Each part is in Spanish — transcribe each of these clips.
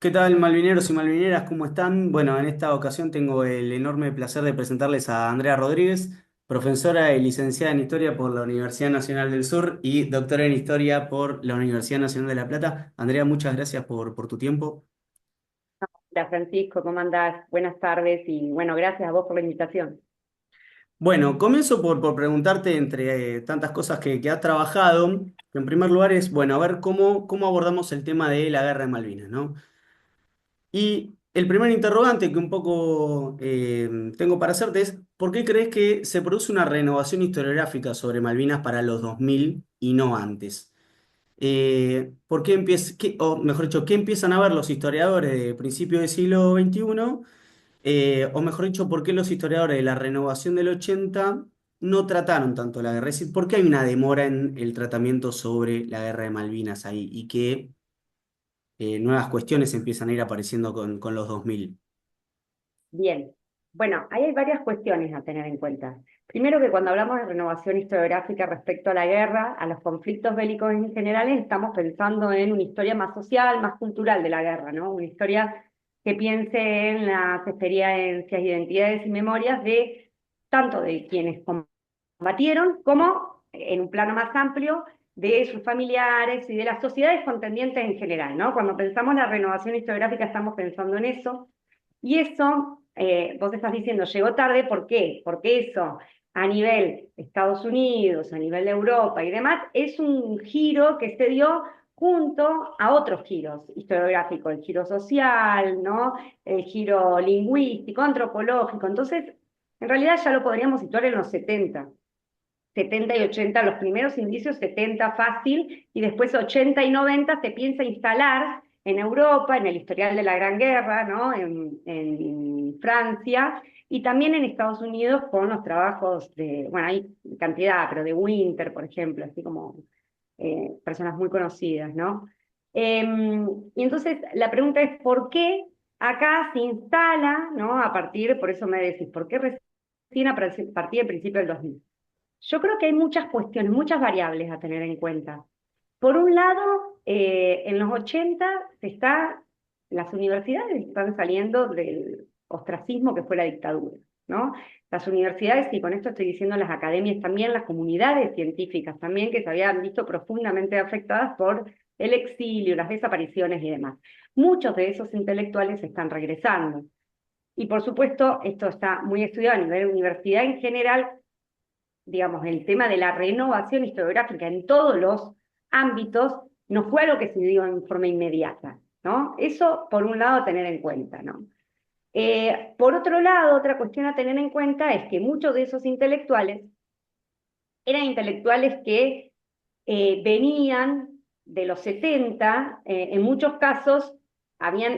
¿Qué tal, malvineros y malvineras? ¿Cómo están? Bueno, en esta ocasión tengo el enorme placer de presentarles a Andrea Rodríguez, profesora y licenciada en Historia por la Universidad Nacional del Sur y doctora en Historia por la Universidad Nacional de La Plata. Andrea, muchas gracias por tu tiempo. Hola Francisco, ¿cómo andás? Buenas tardes y bueno, gracias a vos por la invitación. Bueno, comienzo por preguntarte entre tantas cosas que has trabajado. En primer lugar es, bueno, a ver cómo abordamos el tema de la Guerra de Malvinas, ¿no? Y el primer interrogante que un poco tengo para hacerte es, ¿por qué crees que se produce una renovación historiográfica sobre Malvinas para los 2000 y no antes? ¿Por qué o mejor dicho, qué empiezan a ver los historiadores de principios del siglo XXI? O mejor dicho, ¿por qué los historiadores de la renovación del 80 no trataron tanto la guerra? Es decir, ¿por qué hay una demora en el tratamiento sobre la guerra de Malvinas ahí y que nuevas cuestiones empiezan a ir apareciendo con los 2000? Bien, bueno, ahí hay varias cuestiones a tener en cuenta. Primero que cuando hablamos de renovación historiográfica respecto a la guerra, a los conflictos bélicos en general, estamos pensando en una historia más social, más cultural de la guerra, ¿no? Una historia que piense en las experiencias, identidades y memorias de tanto de quienes combatieron como en un plano más amplio de sus familiares y de las sociedades contendientes en general, ¿no? Cuando pensamos la renovación historiográfica estamos pensando en eso. Y eso, vos estás diciendo, llegó tarde, ¿por qué? Porque eso a nivel Estados Unidos, a nivel de Europa y demás, es un giro que se dio junto a otros giros historiográficos, el giro social, ¿no? El giro lingüístico, antropológico. Entonces, en realidad ya lo podríamos situar en los 70 y 80, los primeros indicios 70 fácil, y después 80 y 90 se piensa instalar en Europa, en el historial de la Gran Guerra, ¿no? En Francia, y también en Estados Unidos con los trabajos de, bueno, hay cantidad, pero de Winter, por ejemplo, así como personas muy conocidas, ¿no? Y entonces la pregunta es, ¿por qué acá se instala, ¿no? A partir, por eso me decís, ¿por qué recién a partir del principio del 2000? Yo creo que hay muchas cuestiones, muchas variables a tener en cuenta. Por un lado, en los 80 las universidades están saliendo del ostracismo que fue la dictadura, ¿no? Las universidades, y con esto estoy diciendo las academias también, las comunidades científicas también, que se habían visto profundamente afectadas por el exilio, las desapariciones y demás. Muchos de esos intelectuales están regresando. Y por supuesto, esto está muy estudiado a nivel universidad en general, digamos, el tema de la renovación historiográfica en todos los ámbitos no fue algo que se dio en forma inmediata, ¿no? Eso por un lado a tener en cuenta, ¿no? Por otro lado, otra cuestión a tener en cuenta es que muchos de esos intelectuales eran intelectuales que venían de los 70, en muchos casos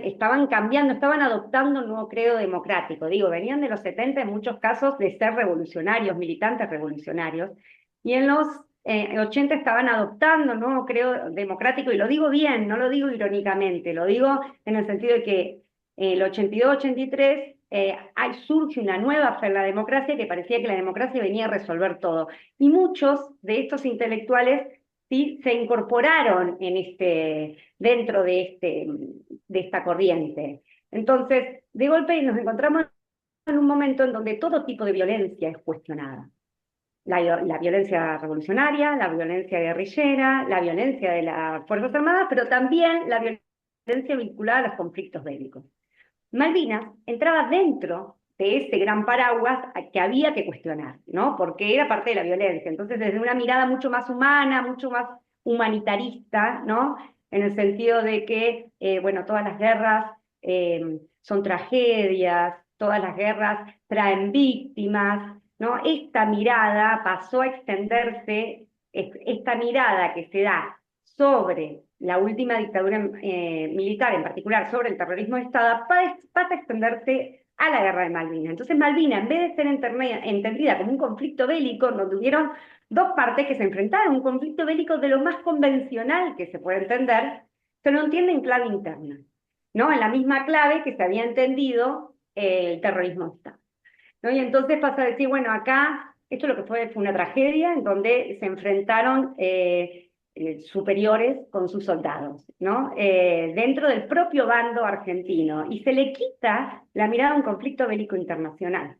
estaban cambiando, estaban adoptando un nuevo credo democrático. Digo, venían de los 70 en muchos casos de ser revolucionarios, militantes revolucionarios, y en los 80 estaban adoptando un nuevo credo democrático, y lo digo bien, no lo digo irónicamente, lo digo en el sentido de que el 82-83 surge una nueva fe en la democracia que parecía que la democracia venía a resolver todo. Y muchos de estos intelectuales sí se incorporaron dentro de esta corriente. Entonces, de golpe nos encontramos en un momento en donde todo tipo de violencia es cuestionada. La violencia revolucionaria, la violencia guerrillera, la violencia de las Fuerzas Armadas, pero también la violencia vinculada a los conflictos bélicos. Malvinas entraba dentro de ese gran paraguas que había que cuestionar, ¿no? Porque era parte de la violencia. Entonces, desde una mirada mucho más humana, mucho más humanitarista, ¿no? En el sentido de que, bueno, todas las guerras son tragedias, todas las guerras traen víctimas, ¿no? Esta mirada pasó a extenderse, esta mirada que se da sobre la última dictadura militar, en particular sobre el terrorismo de Estado, pasa a extenderse a la guerra de Malvinas. Entonces Malvinas, en vez de ser entendida como un conflicto bélico, donde tuvieron dos partes que se enfrentaron, un conflicto bélico de lo más convencional que se puede entender, se lo entiende en clave interna, ¿no? En la misma clave que se había entendido el terrorismo de Estado, ¿no? Y entonces pasa a decir, bueno, acá esto lo que fue una tragedia en donde se enfrentaron superiores con sus soldados, ¿no? Dentro del propio bando argentino, y se le quita la mirada a un conflicto bélico internacional.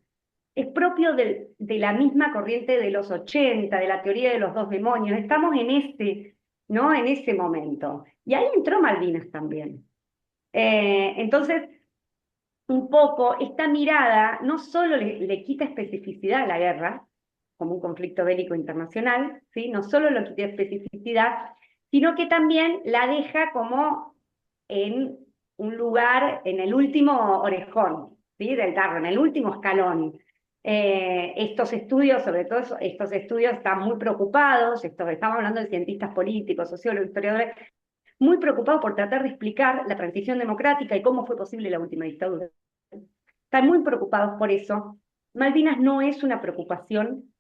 Es propio de la misma corriente de los 80, de la teoría de los dos demonios. Estamos en ¿no? En ese momento. Y ahí entró Malvinas también. Entonces, un poco, esta mirada no solo le quita especificidad a la guerra, como un conflicto bélico internacional, ¿sí? No solo le quita especificidad, sino que también la deja como en un lugar, en el último orejón, ¿sí? Del tarro, en el último escalón. Estos estudios, sobre todo estos estudios, están muy preocupados, estamos hablando de cientistas políticos, sociólogos, historiadores, muy preocupados por tratar de explicar la transición democrática y cómo fue posible la última dictadura. Están muy preocupados por eso. Malvinas no es una preocupación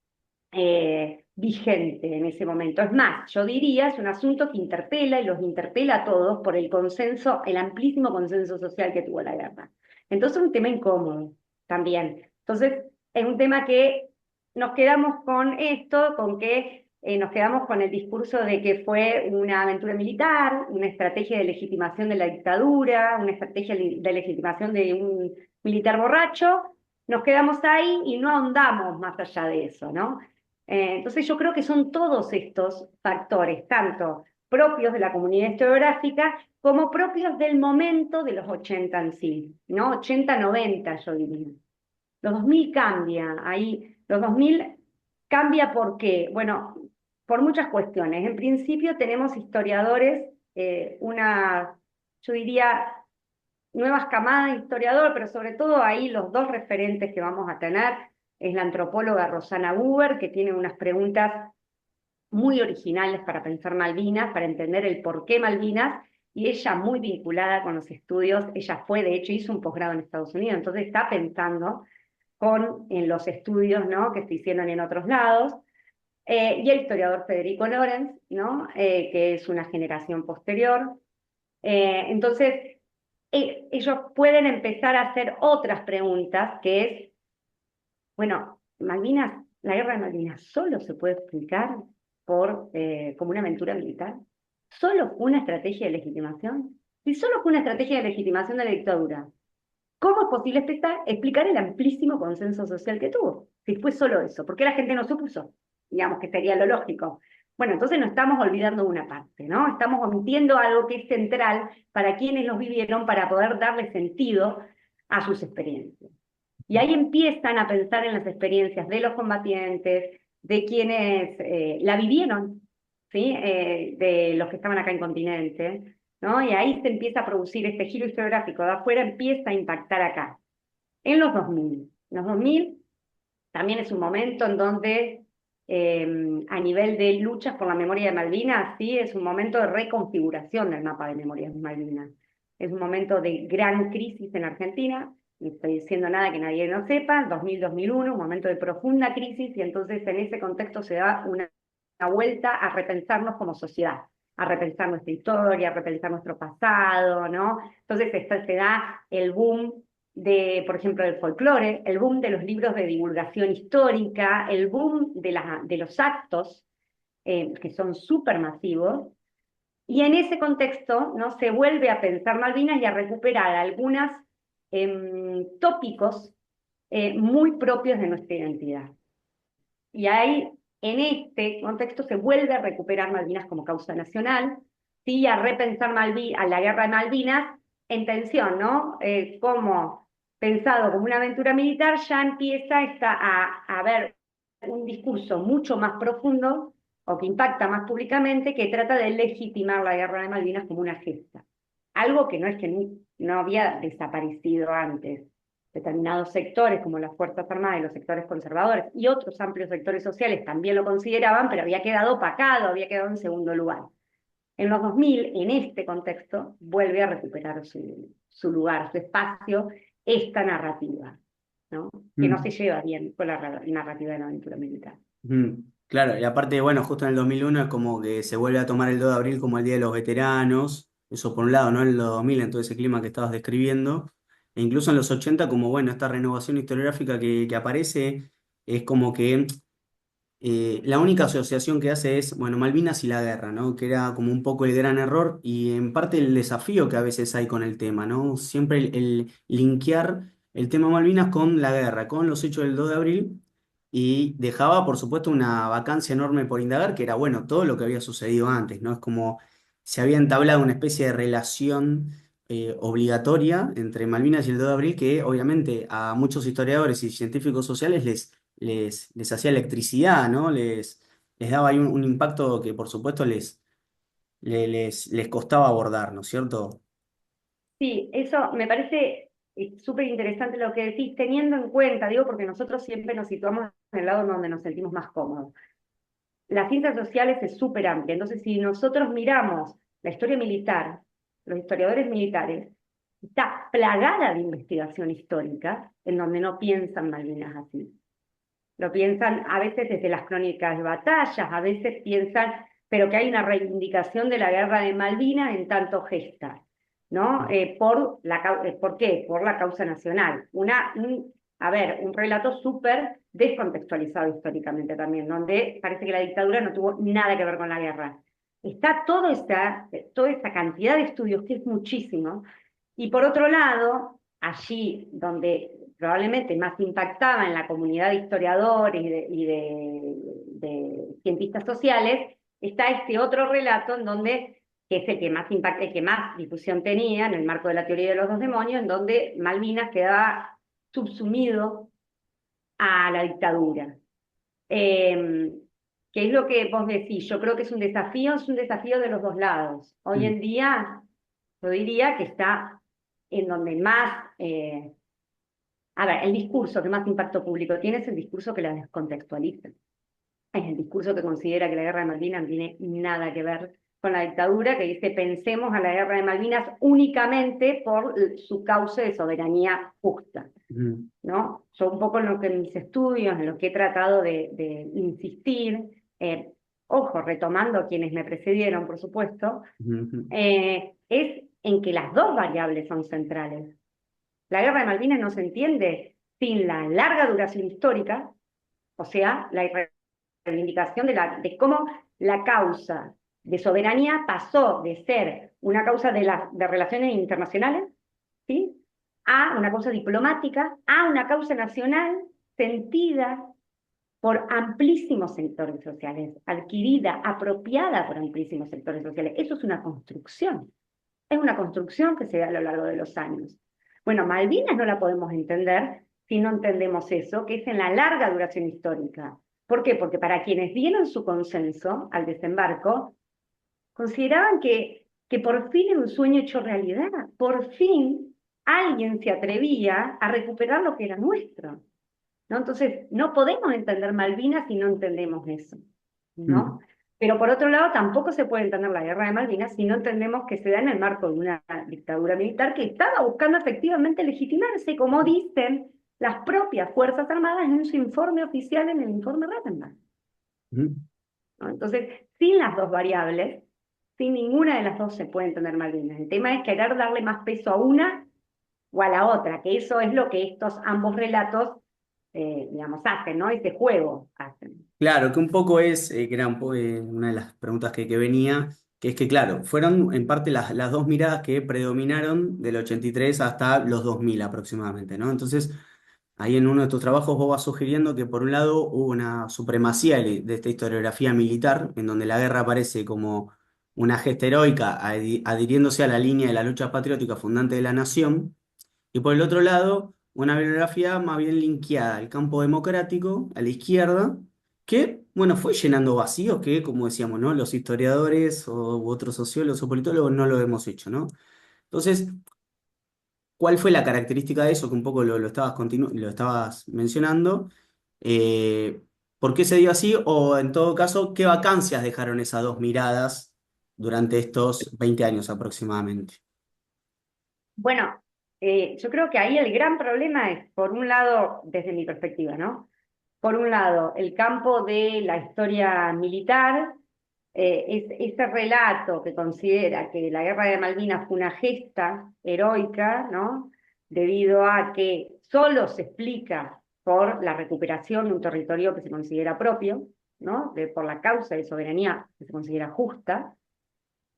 vigente en ese momento. Es más, yo diría, es un asunto que interpela y los interpela a todos por el consenso, el amplísimo consenso social que tuvo la guerra. Entonces es un tema incómodo también. Entonces es un tema que nos quedamos con esto, con que nos quedamos con el discurso de que fue una aventura militar, una estrategia de legitimación de la dictadura, una estrategia de legitimación de un militar borracho. Nos quedamos ahí y no ahondamos más allá de eso, ¿no? Entonces yo creo que son todos estos factores, tanto propios de la comunidad historiográfica como propios del momento de los 80 en sí, ¿no? 80, 90 yo diría. Los 2000 cambia, ahí los 2000 cambia ¿por qué? Bueno, por muchas cuestiones. En principio tenemos historiadores, yo diría, nuevas camadas de historiador, pero sobre todo ahí los dos referentes que vamos a tener es la antropóloga Rosana Huber, que tiene unas preguntas muy originales para pensar Malvinas, para entender el por qué Malvinas, y ella muy vinculada con los estudios, ella fue, de hecho, hizo un posgrado en Estados Unidos, entonces está pensando en los estudios, ¿no? Que se hicieron en otros lados, y el historiador Federico Lorenz, ¿no? Que es una generación posterior. Entonces, ellos pueden empezar a hacer otras preguntas, que es, bueno, Malvinas, la guerra de Malvinas solo se puede explicar como una aventura militar. ¿Solo fue una estrategia de legitimación? Si solo fue una estrategia de legitimación de la dictadura, ¿cómo es posible explicar el amplísimo consenso social que tuvo? Si fue solo eso, ¿por qué la gente no se opuso? Digamos que sería lo lógico. Bueno, entonces no estamos olvidando una parte, ¿no? Estamos omitiendo algo que es central para quienes los vivieron para poder darle sentido a sus experiencias. Y ahí empiezan a pensar en las experiencias de los combatientes, de quienes la vivieron, ¿sí? De los que estaban acá en continente, ¿no? Y ahí se empieza a producir este giro historiográfico de afuera, empieza a impactar acá. En los 2000. En los 2000 también es un momento en donde, a nivel de luchas por la memoria de Malvinas, sí, es un momento de reconfiguración del mapa de memorias de Malvinas. Es un momento de gran crisis en Argentina, no estoy diciendo nada que nadie no sepa, 2000-2001, un momento de profunda crisis, y entonces en ese contexto se da una vuelta a repensarnos como sociedad, a repensar nuestra historia, a repensar nuestro pasado, ¿no? Entonces se da el boom por ejemplo, del folclore, el boom de los libros de divulgación histórica, el boom de los actos, que son súper masivos, y en ese contexto, ¿no? Se vuelve a pensar Malvinas y a recuperar algunos tópicos muy propios de nuestra identidad. Y ahí, en este contexto, se vuelve a recuperar Malvinas como causa nacional, ¿sí? A repensar a la guerra de Malvinas en tensión, ¿no? Como pensado como una aventura militar, ya empieza a haber un discurso mucho más profundo o que impacta más públicamente, que trata de legitimar la guerra de Malvinas como una gesta. Algo que no es que no había desaparecido antes. Determinados sectores, como las Fuerzas Armadas y los sectores conservadores, y otros amplios sectores sociales también lo consideraban, pero había quedado opacado, había quedado en segundo lugar. En los 2000, en este contexto, vuelve a recuperar su lugar, su espacio, esta narrativa, ¿no? Que no Mm. se lleva bien con la narrativa de la aventura militar. Claro, y aparte, bueno, justo en el 2001 es como que se vuelve a tomar el 2 de abril como el Día de los Veteranos, eso por un lado, ¿no? En el 2000, en todo ese clima que estabas describiendo, e incluso en los 80 como, bueno, esta renovación historiográfica que aparece es como que la única asociación que hace es, bueno, Malvinas y la guerra, ¿no? Que era como un poco el gran error y en parte el desafío que a veces hay con el tema, ¿no? Siempre el linkear el tema Malvinas con la guerra, con los hechos del 2 de abril y dejaba, por supuesto, una vacancia enorme por indagar, que era, bueno, todo lo que había sucedido antes, ¿no? Es como se había entablado una especie de relación obligatoria entre Malvinas y el 2 de abril que obviamente a muchos historiadores y científicos sociales les hacía electricidad, ¿no? Les daba ahí un impacto que por supuesto les costaba abordar, ¿no es cierto? Sí, eso me parece súper interesante lo que decís, teniendo en cuenta, digo, porque nosotros siempre nos situamos en el lado donde nos sentimos más cómodos. Las ciencias sociales es súper amplia, entonces si nosotros miramos la historia militar, los historiadores militares, está plagada de investigación histórica en donde no piensan Malvinas así. Lo piensan a veces desde las crónicas de batallas, a veces piensan, pero que hay una reivindicación de la guerra de Malvinas en tanto gesta, ¿no? ¿Por qué? Por la causa nacional. A ver, un relato súper descontextualizado históricamente también, donde parece que la dictadura no tuvo nada que ver con la guerra. Está toda esta cantidad de estudios, que es muchísimo, y por otro lado, allí donde probablemente más impactaba en la comunidad de historiadores de cientistas sociales, está este otro relato en donde, que es el que más impacta, el que más difusión tenía en el marco de la teoría de los dos demonios, en donde Malvinas quedaba subsumido a la dictadura. Eh, ¿Qué es lo que vos decís? Yo creo que es un desafío de los dos lados. Hoy Mm, en día, yo diría que está en donde más a ver, el discurso que más impacto público tiene es el discurso que la descontextualiza. Es el discurso que considera que la guerra de Malvinas no tiene nada que ver con la dictadura, que dice pensemos a la guerra de Malvinas únicamente por su causa de soberanía justa, mm, ¿no? Yo un poco en lo que en mis estudios, en lo que he tratado de insistir, ojo, retomando quienes me precedieron, por supuesto, mm, es en que las dos variables son centrales. La guerra de Malvinas no se entiende sin la larga duración histórica, o sea, la reivindicación de cómo la causa de soberanía pasó de ser una causa de relaciones internacionales, ¿sí? A una causa diplomática, a una causa nacional sentida por amplísimos sectores sociales, adquirida, apropiada por amplísimos sectores sociales. Eso es una construcción que se da a lo largo de los años. Bueno, Malvinas no la podemos entender si no entendemos eso, que es en la larga duración histórica. ¿Por qué? Porque para quienes dieron su consenso al desembarco, consideraban que por fin era un sueño hecho realidad, por fin alguien se atrevía a recuperar lo que era nuestro, ¿no? Entonces, no podemos entender Malvinas si no entendemos eso, mm, ¿no? Pero por otro lado, tampoco se puede entender la guerra de Malvinas si no entendemos que se da en el marco de una dictadura militar que estaba buscando efectivamente legitimarse, como dicen las propias Fuerzas Armadas en su informe oficial, en el informe Rattenberg, mm. ¿no? Entonces, sin las dos variables, sin ninguna de las dos se puede entender Malvinas. El tema es querer darle más peso a una o a la otra, que eso es lo que estos ambos relatos, digamos, hacen, ¿no? Este juego hacen. Claro, que un poco es, que era una de las preguntas que venía, que es que, claro, fueron en parte las dos miradas que predominaron del 83 hasta los 2000 aproximadamente, ¿no? Entonces, ahí en uno de tus trabajos vos vas sugiriendo que por un lado hubo una supremacía de esta historiografía militar, en donde la guerra aparece como una gesta heroica, adhiriéndose a la línea de la lucha patriótica fundante de la nación, y por el otro lado, una bibliografía más bien linkeada al campo democrático, a la izquierda, que, bueno, fue llenando vacíos que, como decíamos, ¿no? Los historiadores u otros sociólogos o politólogos no lo hemos hecho, ¿no? Entonces, ¿cuál fue la característica de eso? Que un poco lo estabas mencionando. Eh, ¿Por qué se dio así? O en todo caso, ¿qué vacancias dejaron esas dos miradas durante estos 20 años aproximadamente? Bueno, yo creo que ahí el gran problema es, por un lado, desde mi perspectiva, ¿no? Por un lado, el campo de la historia militar, es ese relato que considera que la guerra de Malvinas fue una gesta heroica, ¿no? Debido a que solo se explica por la recuperación de un territorio que se considera propio, ¿no? Por la causa de soberanía que se considera justa,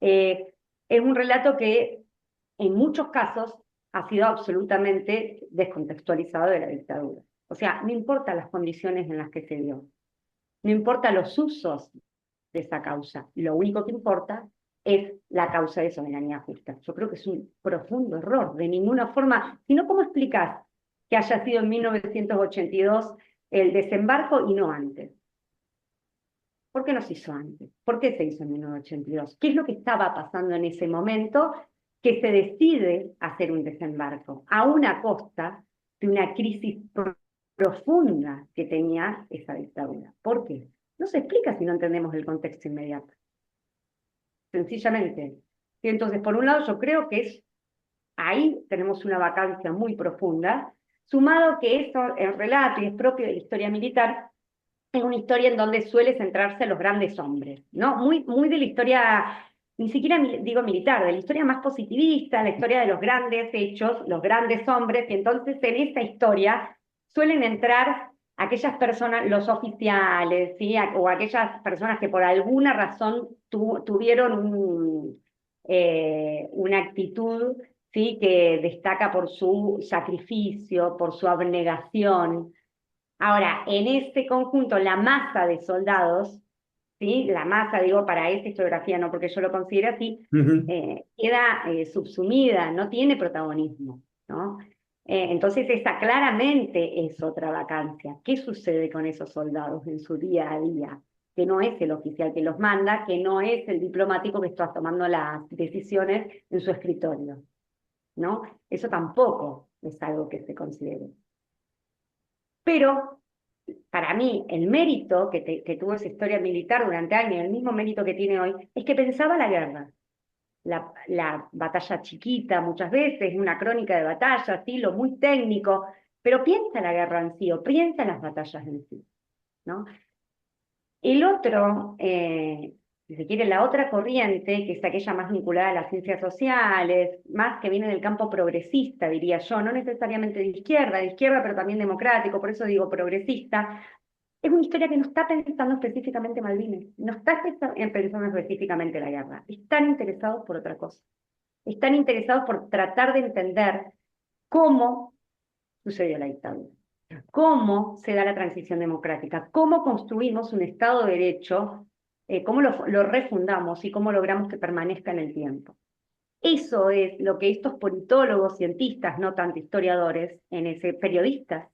eh, es un relato que en muchos casos ha sido absolutamente descontextualizado de la dictadura. O sea, no importa las condiciones en las que se dio, no importa los usos de esa causa, lo único que importa es la causa de soberanía justa. Yo creo que es un profundo error, de ninguna forma, sino cómo explicás que haya sido en 1982 el desembarco y no antes. ¿Por qué no se hizo antes? ¿Por qué se hizo en 1982? ¿Qué es lo que estaba pasando en ese momento que se decide hacer un desembarco a una costa de una crisis profunda que tenía esa dictadura? ¿Por qué? No se explica si no entendemos el contexto inmediato. Sencillamente. Y entonces, por un lado, yo creo que es ahí tenemos una vacancia muy profunda, sumado que eso, el relato y es propio de la historia militar, es una historia en donde suele centrarse los grandes hombres, ¿no? Muy, muy de la historia, ni siquiera digo militar, de la historia más positivista, la historia de los grandes hechos, los grandes hombres, y entonces en esa historia suelen entrar aquellas personas, los oficiales, ¿sí? O aquellas personas que por alguna razón tuvieron una actitud, ¿sí? Que destaca por su sacrificio, por su abnegación. Ahora, en este conjunto, la masa de soldados, ¿sí? La masa, digo, para esta historiografía, no porque yo lo considere así, Ujú. queda subsumida, no tiene protagonismo, ¿no? Entonces, esa claramente es otra vacancia. ¿Qué sucede con esos soldados en su día a día? Que no es el oficial que los manda, que no es el diplomático que está tomando las decisiones en su escritorio, ¿no? Eso tampoco es algo que se considere. Pero para mí, el mérito que tuvo esa historia militar durante años, el mismo mérito que tiene hoy, es que pensaba la guerra. La batalla chiquita muchas veces, una crónica de batalla, estilo muy técnico, pero piensa la guerra en sí, o piensa las batallas en sí, ¿no? El otro, si se quiere, la otra corriente, que es aquella más vinculada a las ciencias sociales, más que viene del campo progresista, diría yo, no necesariamente de izquierda, pero también democrático, por eso digo progresista, es una historia que no está pensando específicamente Malvinas, no está pensando específicamente la guerra, están interesados por otra cosa, están interesados por tratar de entender cómo sucedió la dictadura, cómo se da la transición democrática, cómo construimos un Estado de Derecho, cómo lo refundamos y cómo logramos que permanezca en el tiempo. Eso es lo que estos politólogos, cientistas, no tanto historiadores, en ese, periodistas,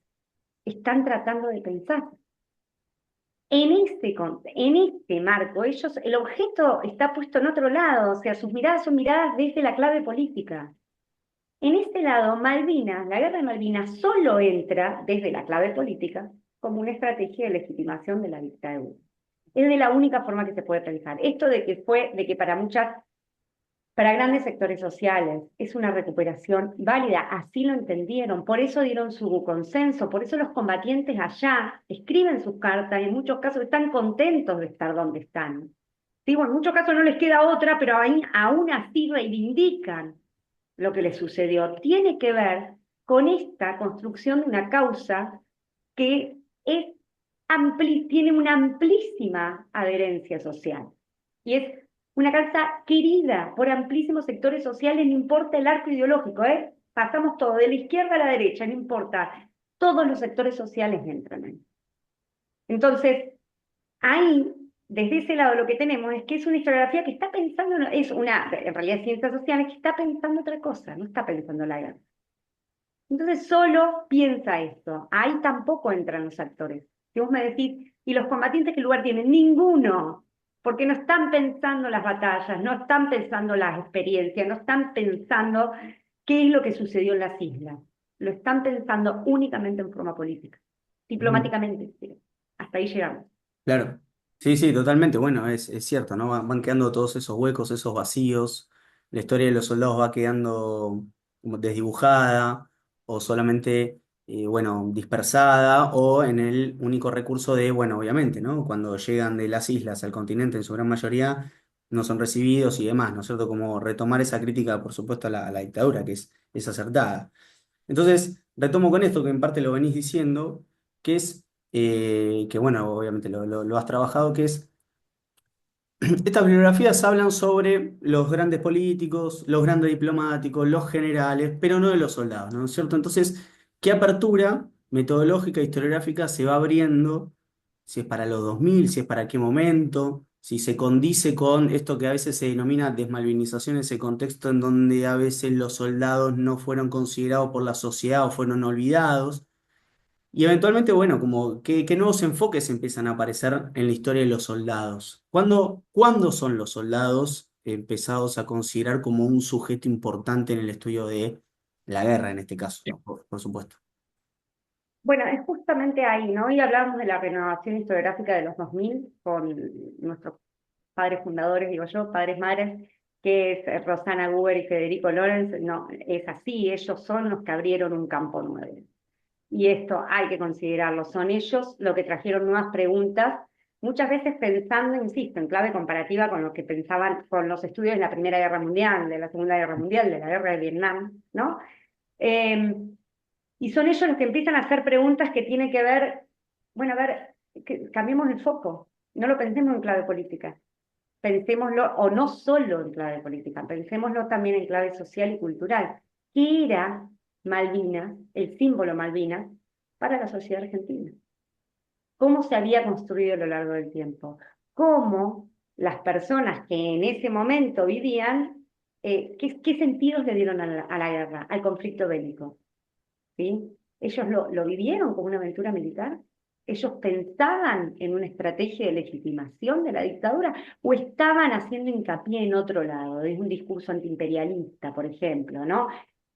están tratando de pensar. En este marco, ellos, el objeto está puesto en otro lado, o sea, sus miradas son miradas desde la clave política. En este lado, Malvinas, la guerra de Malvinas, solo entra desde la clave política como una estrategia de legitimación de la dictadura. Es de la única forma que se puede pensar. Esto de que para grandes sectores sociales es una recuperación válida, así lo entendieron, por eso dieron su consenso, por eso los combatientes allá escriben sus cartas y en muchos casos están contentos de estar donde están. Digo, en muchos casos no les queda otra, pero aún así reivindican lo que les sucedió. Tiene que ver con esta construcción de una causa que es tiene una amplísima adherencia social. Y es una causa querida por amplísimos sectores sociales, no importa el arco ideológico, ¿eh? Pasamos todo, de la izquierda a la derecha, no importa. Todos los sectores sociales entran ahí. Entonces, ahí, desde ese lado, lo que tenemos es que es una historiografía que está pensando, es una, en realidad, ciencias sociales, que está pensando otra cosa, no está pensando la guerra. Entonces solo piensa esto. Ahí tampoco entran los actores. Si vos me decís, ¿y los combatientes qué lugar tienen? Ninguno, porque no están pensando las batallas, no están pensando las experiencias, no están pensando qué es lo que sucedió en las islas. Lo están pensando únicamente en forma política, Ujú. diplomáticamente. ¿Sí? Hasta ahí llegamos. Claro, sí, sí, totalmente. Bueno, es cierto, ¿no? Van quedando todos esos huecos, esos vacíos. La historia de los soldados va quedando como desdibujada o solamente, bueno, dispersada o en el único recurso de, bueno, obviamente, ¿no? Cuando llegan de las islas al continente, en su gran mayoría, no son recibidos y demás, ¿no es cierto? Como retomar esa crítica, por supuesto, a la dictadura, que es acertada. Entonces, retomo con esto que en parte lo venís diciendo, que es que bueno, obviamente lo has trabajado, que es, estas bibliografías hablan sobre los grandes políticos, los grandes diplomáticos, los generales, pero no de los soldados, ¿no es cierto? Entonces, ¿qué apertura metodológica, historiográfica se va abriendo? Si es para los 2000, si es para qué momento, si se condice con esto que a veces se denomina desmalvinización, ese contexto en donde a veces los soldados no fueron considerados por la sociedad o fueron olvidados. Y eventualmente, bueno, como qué nuevos enfoques empiezan a aparecer en la historia de los soldados. ¿Cuándo son los soldados empezados a considerar como un sujeto importante en el estudio de la guerra, en este caso, ¿no? Por supuesto. Bueno, es justamente ahí, ¿no? Hoy hablamos de la renovación historiográfica de los 2000 con nuestros padres fundadores, digo yo, padres madres, que es Rosana Guber y Federico Lorenz. No, es así, ellos son los que abrieron un campo nuevo. Y esto hay que considerarlo, son ellos los que trajeron nuevas preguntas, muchas veces pensando, insisto, en clave comparativa con lo que pensaban con los estudios de la Primera Guerra Mundial, de la Segunda Guerra Mundial, de la Guerra de Vietnam, ¿no? Eh, y son ellos los que empiezan a hacer preguntas que tienen que ver, bueno, a ver, que cambiemos el foco, no lo pensemos en clave política, pensémoslo, o no solo en clave política, pensémoslo también en clave social y cultural. ¿Qué era Malvinas, el símbolo Malvinas, para la sociedad argentina? ¿Cómo se había construido a lo largo del tiempo? ¿Cómo las personas que en ese momento vivían, qué sentidos le dieron a la guerra, al conflicto bélico? ¿Sí? Ellos lo vivieron como una aventura militar. ¿Ellos pensaban en una estrategia de legitimación de la dictadura o estaban haciendo hincapié en otro lado, de un discurso antiimperialista, por ejemplo, ¿no?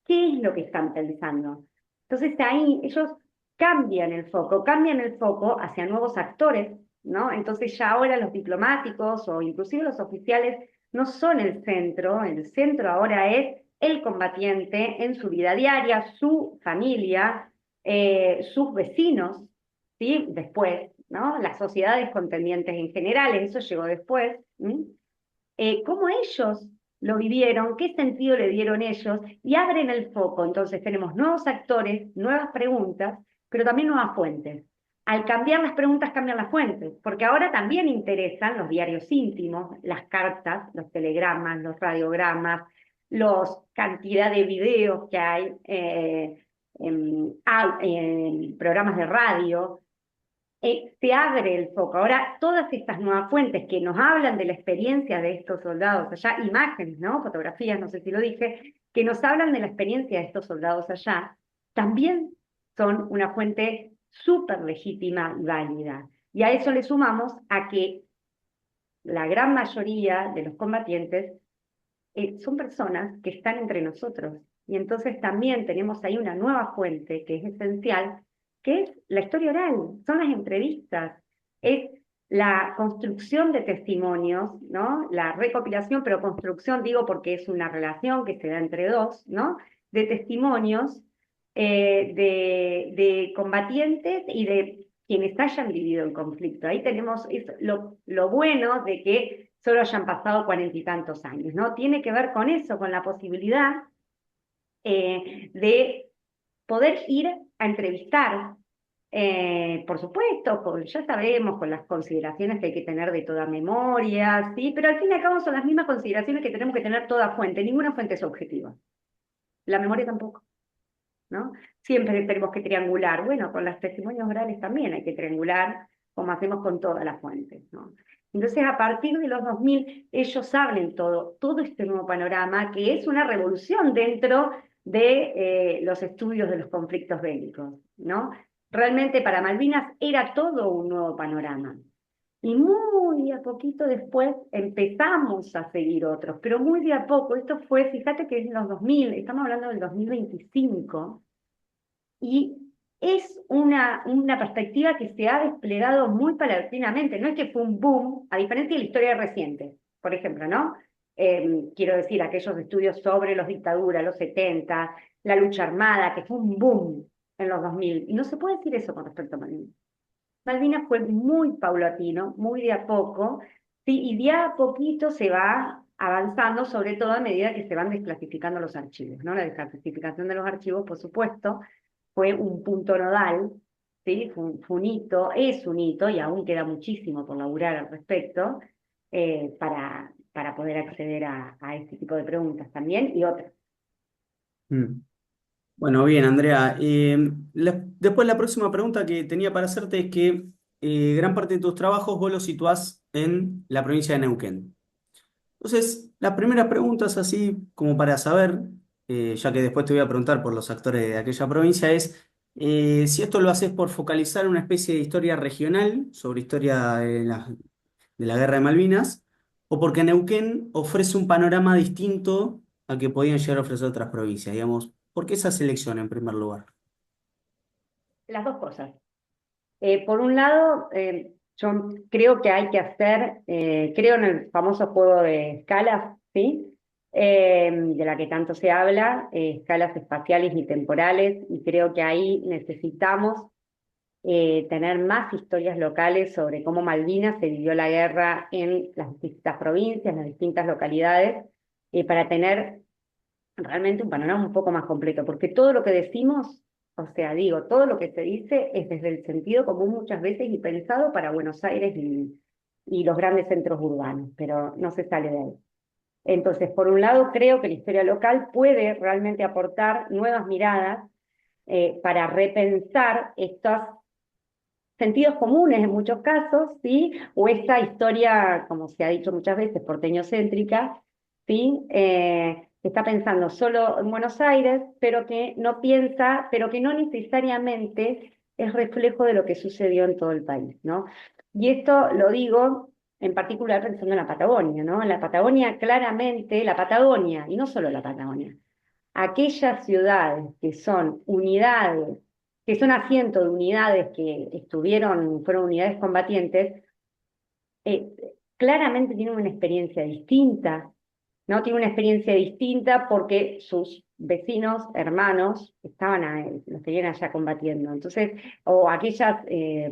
¿Qué es lo que están pensando? Entonces ahí ellos cambian el foco hacia nuevos actores, ¿no? Entonces ya ahora los diplomáticos o inclusive los oficiales no son el centro ahora es el combatiente en su vida diaria, su familia, sus vecinos, ¿sí? Después, ¿no? Las sociedades contendientes en general, eso llegó después. ¿Sí? Cómo ellos lo vivieron, qué sentido le dieron ellos, y abren el foco. Entonces tenemos nuevos actores, nuevas preguntas, pero también nuevas fuentes. Al cambiar las preguntas cambian las fuentes, porque ahora también interesan los diarios íntimos, las cartas, los telegramas, los radiogramas, los cantidad de videos que hay en programas de radio, se abre el foco. Ahora, todas estas nuevas fuentes que nos hablan de la experiencia de estos soldados allá, imágenes, ¿no? Fotografías, no sé si lo dije, que nos hablan de la experiencia de estos soldados allá, también son una fuente súper legítima y válida. Y a eso le sumamos a que la gran mayoría de los combatientes son personas que están entre nosotros. Y entonces también tenemos ahí una nueva fuente que es esencial, que es la historia oral, son las entrevistas, es la construcción de testimonios, ¿no? La recopilación, pero construcción digo porque es una relación que se da entre dos, ¿no? De testimonios de combatientes y de quienes hayan vivido el conflicto. Ahí tenemos lo bueno de que solo hayan pasado 40 y tantos años, ¿no? Tiene que ver con eso, con la posibilidad de poder ir a entrevistar, por supuesto, ya sabemos, con las consideraciones que hay que tener de toda memoria, ¿sí? Pero al fin y al cabo son las mismas consideraciones que tenemos que tener toda fuente, ninguna fuente es objetiva, la memoria tampoco. ¿No? Siempre tenemos que triangular. Bueno, con los testimonios orales también hay que triangular, como hacemos con todas las fuentes, ¿no? Entonces, a partir de los 2000, ellos abren todo este nuevo panorama, que es una revolución dentro de los estudios de los conflictos bélicos, ¿no? Realmente para Malvinas era todo un nuevo panorama. Y muy de a poquito después empezamos a seguir otros, pero muy de a poco. Esto fue, fíjate que es en los 2000, estamos hablando del 2025, y es una perspectiva que se ha desplegado muy paulatinamente. No es que fue un boom, a diferencia de la historia reciente, por ejemplo, ¿no? Quiero decir, aquellos estudios sobre las dictaduras, los 70, la lucha armada, que fue un boom en los 2000. Y no se puede decir eso con respecto a Malvinas. Malvinas fue muy paulatino, muy de a poco, ¿sí? Y de a poquito se va avanzando, sobre todo a medida que se van desclasificando los archivos, ¿no? La desclasificación de los archivos, por supuesto, fue un punto nodal, ¿sí? Fue un hito, es un hito, y aún queda muchísimo por laburar al respecto, para poder acceder a este tipo de preguntas también y otras. Mm. Bueno, bien, Andrea. Después la próxima pregunta que tenía para hacerte es que gran parte de tus trabajos vos los situás en la provincia de Neuquén. Entonces, las primeras preguntas, así como para saber, ya que después te voy a preguntar por los actores de aquella provincia, es si esto lo haces por focalizar una especie de historia regional sobre historia de la Guerra de Malvinas, o porque Neuquén ofrece un panorama distinto al que podían llegar a ofrecer otras provincias, digamos. ¿Por qué esa selección en primer lugar? Las dos cosas. Por un lado, yo creo que hay que hacer, creo en el famoso juego de escalas, ¿sí? De la que tanto se habla, escalas espaciales y temporales, y creo que ahí necesitamos tener más historias locales sobre cómo Malvinas se vivió la guerra en las distintas provincias, en las distintas localidades, para tener realmente un panorama un poco más completo, porque todo lo que decimos, o sea, digo, todo lo que se dice es desde el sentido común muchas veces y pensado para Buenos Aires y los grandes centros urbanos, pero no se sale de ahí. Entonces, por un lado, creo que la historia local puede realmente aportar nuevas miradas para repensar estos sentidos comunes en muchos casos, ¿sí? O esta historia, como se ha dicho muchas veces, porteñocéntrica, ¿sí? Que está pensando solo en Buenos Aires, pero que no piensa, pero que no necesariamente es reflejo de lo que sucedió en todo el país, ¿no? Y esto lo digo en particular pensando en la Patagonia, ¿no? En la Patagonia claramente, la Patagonia, y no solo la Patagonia, aquellas ciudades que son unidades, que son asientos de unidades que fueron unidades combatientes, eh, claramente tienen una experiencia distinta, ¿no? Tienen una experiencia distinta porque sus vecinos, hermanos, estaban los tenían allá combatiendo. Entonces, o aquellas,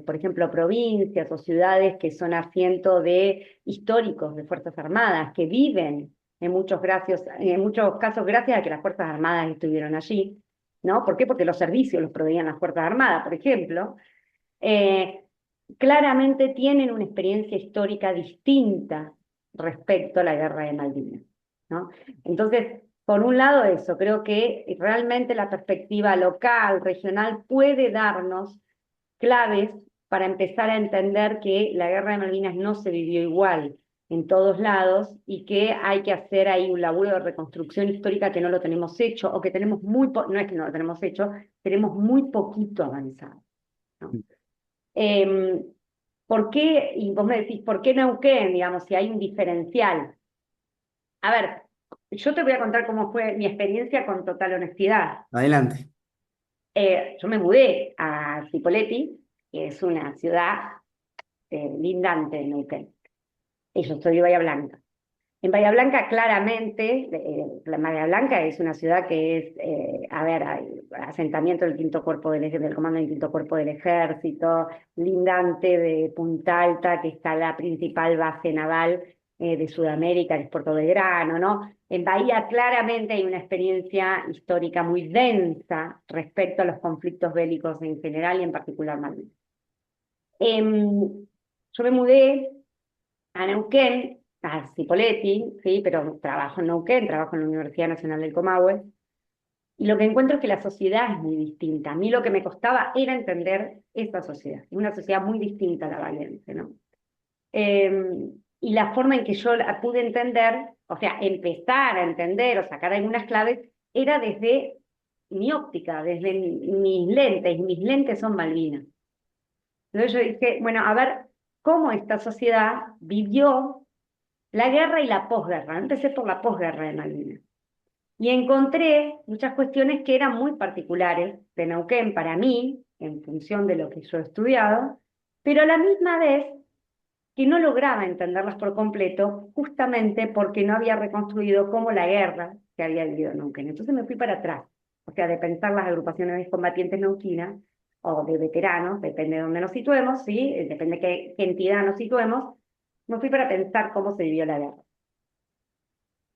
por ejemplo, provincias o ciudades que son asiento de históricos de Fuerzas Armadas, que viven en muchos casos gracias a que las Fuerzas Armadas estuvieron allí, ¿no? ¿Por qué? Porque los servicios los proveían las Fuerzas Armadas, por ejemplo. Eh, Claramente tienen una experiencia histórica distinta respecto a la guerra de Malvinas, ¿no? Entonces, por un lado eso, creo que realmente la perspectiva local, regional, puede darnos claves para empezar a entender que la guerra de Malvinas no se vivió igual en todos lados y que hay que hacer ahí un laburo de reconstrucción histórica que no lo tenemos hecho o que tenemos no es que no lo tenemos hecho, tenemos muy poquito avanzado, ¿no? Eh, ¿Por qué? Y vos me decís, ¿por qué Neuquén? Digamos, si hay un diferencial. A ver, yo te voy a contar cómo fue mi experiencia con total honestidad. Adelante. Yo me mudé a Cipolletti, que es una ciudad lindante de Neuquén. Y yo estoy de Bahía Blanca. En Bahía Blanca, claramente, la Bahía Blanca es una ciudad que es, a ver, hay asentamiento del quinto cuerpo del comando del quinto cuerpo del ejército, lindante de Punta Alta, que está la principal base naval de Sudamérica, que es Puerto Belgrano, ¿no? En Bahía claramente hay una experiencia histórica muy densa respecto a los conflictos bélicos en general y en particular Malvinas. Yo me mudé a Neuquén, a Cipolletti, ¿sí? Pero trabajo en Neuquén, trabajo en la Universidad Nacional del Comahue, y lo que encuentro es que la sociedad es muy distinta. A mí lo que me costaba era entender esa sociedad, es una sociedad muy distinta a la valiente, ¿no? Y la forma en que yo la pude entender, o sea, empezar a entender o sacar algunas claves, era desde mi óptica, desde mis lentes, y mis lentes son Malvinas. Entonces yo dije, bueno, a ver cómo esta sociedad vivió la guerra y la posguerra. Empecé por la posguerra de Malvinas. Y encontré muchas cuestiones que eran muy particulares de Neuquén para mí, en función de lo que yo he estudiado, pero a la misma vez que no lograba entenderlas por completo, justamente porque no había reconstruido cómo la guerra que había vivido Neuquén. Entonces me fui para atrás, o sea, de pensar las agrupaciones combatientes neuquinas, o de veteranos, depende de dónde nos situemos, ¿sí? Depende de qué entidad nos situemos, me fui para pensar cómo se vivió la guerra.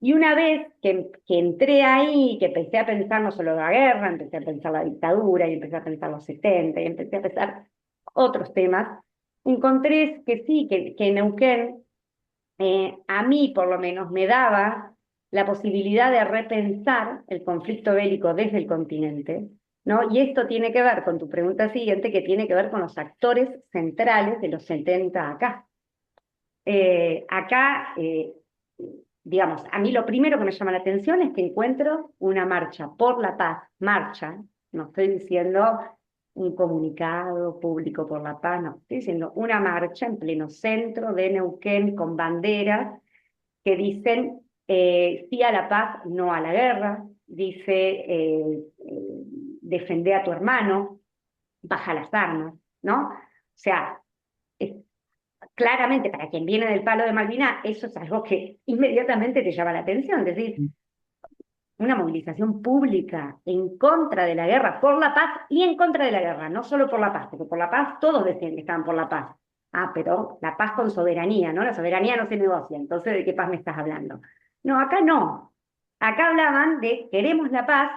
Y una vez que entré ahí, que empecé a pensar no solo la guerra, empecé a pensar la dictadura, y empecé a pensar los 70 y empecé a pensar otros temas, encontré que sí, que Neuquén, a mí por lo menos, me daba la posibilidad de repensar el conflicto bélico desde el continente, ¿no? Y esto tiene que ver con tu pregunta siguiente, que tiene que ver con los actores centrales de los 70 acá. Acá, digamos, a mí lo primero que me llama la atención es que encuentro una marcha por la paz, marcha, no estoy diciendo un comunicado público por la paz, no, estoy diciendo una marcha en pleno centro de Neuquén con banderas que dicen sí a la paz, no a la guerra, dice defende a tu hermano, baja las armas, ¿no? O sea, es claramente, para quien viene del palo de Malvinas, eso es algo que inmediatamente te llama la atención. Es decir, una movilización pública en contra de la guerra, por la paz y en contra de la guerra, no solo por la paz, porque por la paz todos decían que estaban por la paz. Ah, pero la paz con soberanía, ¿no? La soberanía no se negocia, entonces ¿de qué paz me estás hablando? No, acá no. Acá hablaban de queremos la paz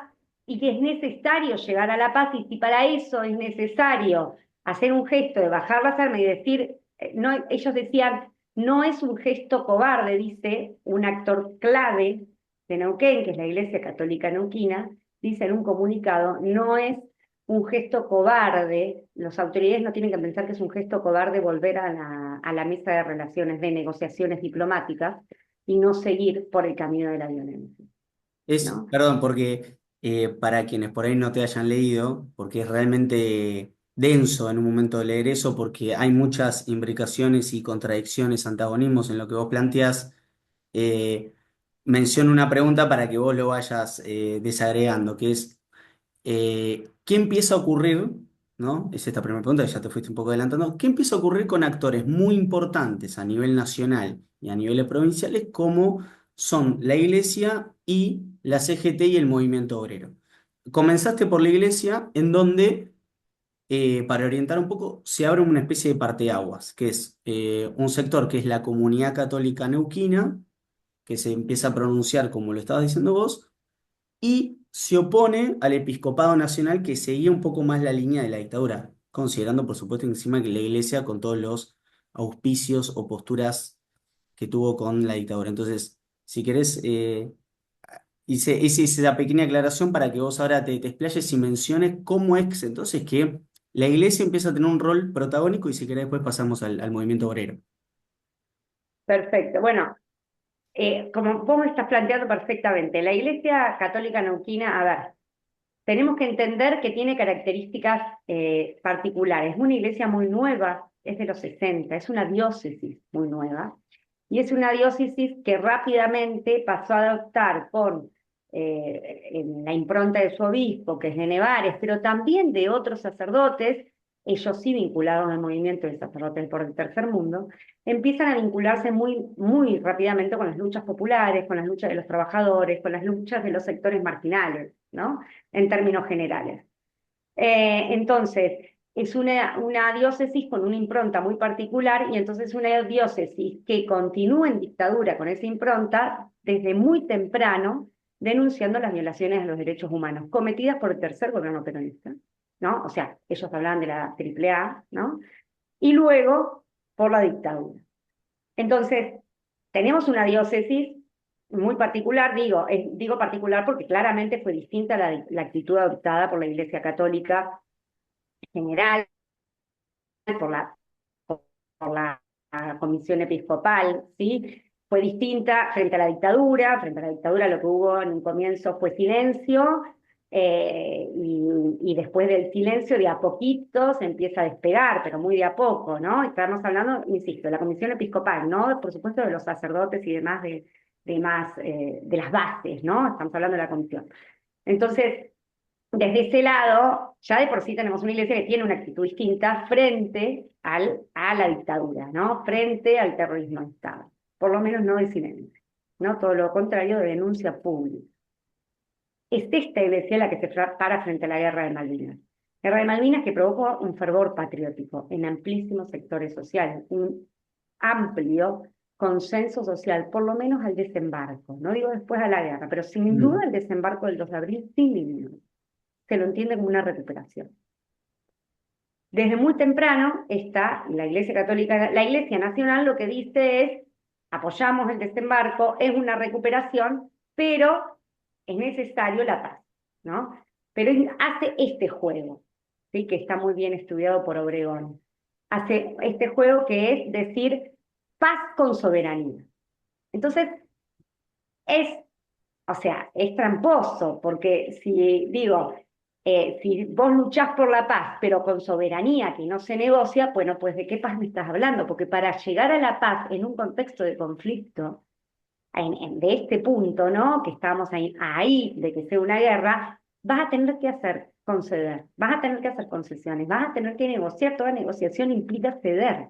y que es necesario llegar a la paz y si para eso es necesario hacer un gesto de bajar las armas y decir, no, ellos decían, no es un gesto cobarde, dice un actor clave de Neuquén, que es la Iglesia Católica Neuquina, dice en un comunicado, no es un gesto cobarde, las autoridades no tienen que pensar que es un gesto cobarde volver a la mesa de relaciones, de negociaciones diplomáticas y no seguir por el camino de la violencia, ¿no? Perdón, porque para quienes por ahí no te hayan leído, porque es realmente denso en un momento de leer eso, porque hay muchas imbricaciones y contradicciones, antagonismos en lo que vos planteás, eh, menciono una pregunta para que vos lo vayas desagregando, que es, ¿qué empieza a ocurrir? ¿No? Es esta primera pregunta, que ya te fuiste un poco adelantando. ¿Qué empieza a ocurrir con actores muy importantes a nivel nacional y a niveles provinciales como son la Iglesia y la CGT y el movimiento obrero? Comenzaste por la Iglesia, en donde, para orientar un poco, se abre una especie de parteaguas, que es un sector que es la comunidad católica neuquina, que se empieza a pronunciar como lo estabas diciendo vos, y se opone al episcopado nacional que seguía un poco más la línea de la dictadura, considerando por supuesto encima que la iglesia con todos los auspicios o posturas que tuvo con la dictadura. Entonces, si querés, hice esa pequeña aclaración para que vos ahora te explayes y menciones cómo es entonces que la iglesia empieza a tener un rol protagónico y si querés después pasamos al movimiento obrero. Perfecto. Bueno, como vos me estás planteando perfectamente, la Iglesia Católica Neuquina, a ver, tenemos que entender que tiene características particulares. Es una iglesia muy nueva, es de los 60, es una diócesis muy nueva, y es una diócesis que rápidamente pasó a adoptar con en la impronta de su obispo, que es de Nevares, pero también de otros sacerdotes, ellos sí vinculados al movimiento de sacerdotes por el tercer mundo, empiezan a vincularse muy, muy rápidamente con las luchas populares, con las luchas de los trabajadores, con las luchas de los sectores marginales, ¿no? En términos generales. Entonces, es una diócesis con una impronta muy particular y entonces una diócesis que continúa en dictadura con esa impronta desde muy temprano denunciando las violaciones de los derechos humanos cometidas por el tercer gobierno peronista, ¿no? O sea, ellos hablaban de la AAA, ¿no? Y luego por la dictadura. Entonces, tenemos una diócesis muy particular, digo particular porque claramente fue distinta la actitud adoptada por la Iglesia Católica general, por la, por la comisión episcopal, ¿sí? Fue distinta frente a la dictadura. Frente a la dictadura lo que hubo en un comienzo fue silencio, y después del silencio de a poquito se empieza a despegar, pero muy de a poco, ¿no? Estamos hablando, insisto, de la comisión episcopal, ¿no? Por supuesto de los sacerdotes y demás, de las bases, ¿no? Estamos hablando de la comisión. Entonces, desde ese lado, ya de por sí tenemos una iglesia que tiene una actitud distinta frente a la dictadura, ¿no? Frente al terrorismo de Estado. Por lo menos no de silencio, ¿no? Todo lo contrario, de denuncia pública. Es esta iglesia la que se para frente a la guerra de Malvinas. Guerra de Malvinas que provocó un fervor patriótico en amplísimos sectores sociales, un amplio consenso social, por lo menos al desembarco. No digo después a la guerra, pero sin duda Mm. el desembarco del 2 de abril, sin ninguna. Se lo entiende como una recuperación. Desde muy temprano está la Iglesia Católica, la Iglesia Nacional lo que dice es, apoyamos el desembarco, es una recuperación, pero es necesario la paz, ¿no? Pero hace este juego, ¿sí? Que está muy bien estudiado por Obregón. Hace este juego que es decir paz con soberanía. Entonces, es, o sea, es tramposo, porque si digo, si vos luchás por la paz, pero con soberanía que no se negocia, bueno, pues ¿de qué paz me estás hablando? Porque para llegar a la paz en un contexto de conflicto, de este punto, ¿no? Que estamos ahí, de que sea una guerra, vas a tener que hacer conceder, vas a tener que hacer concesiones, vas a tener que negociar, toda negociación implica ceder,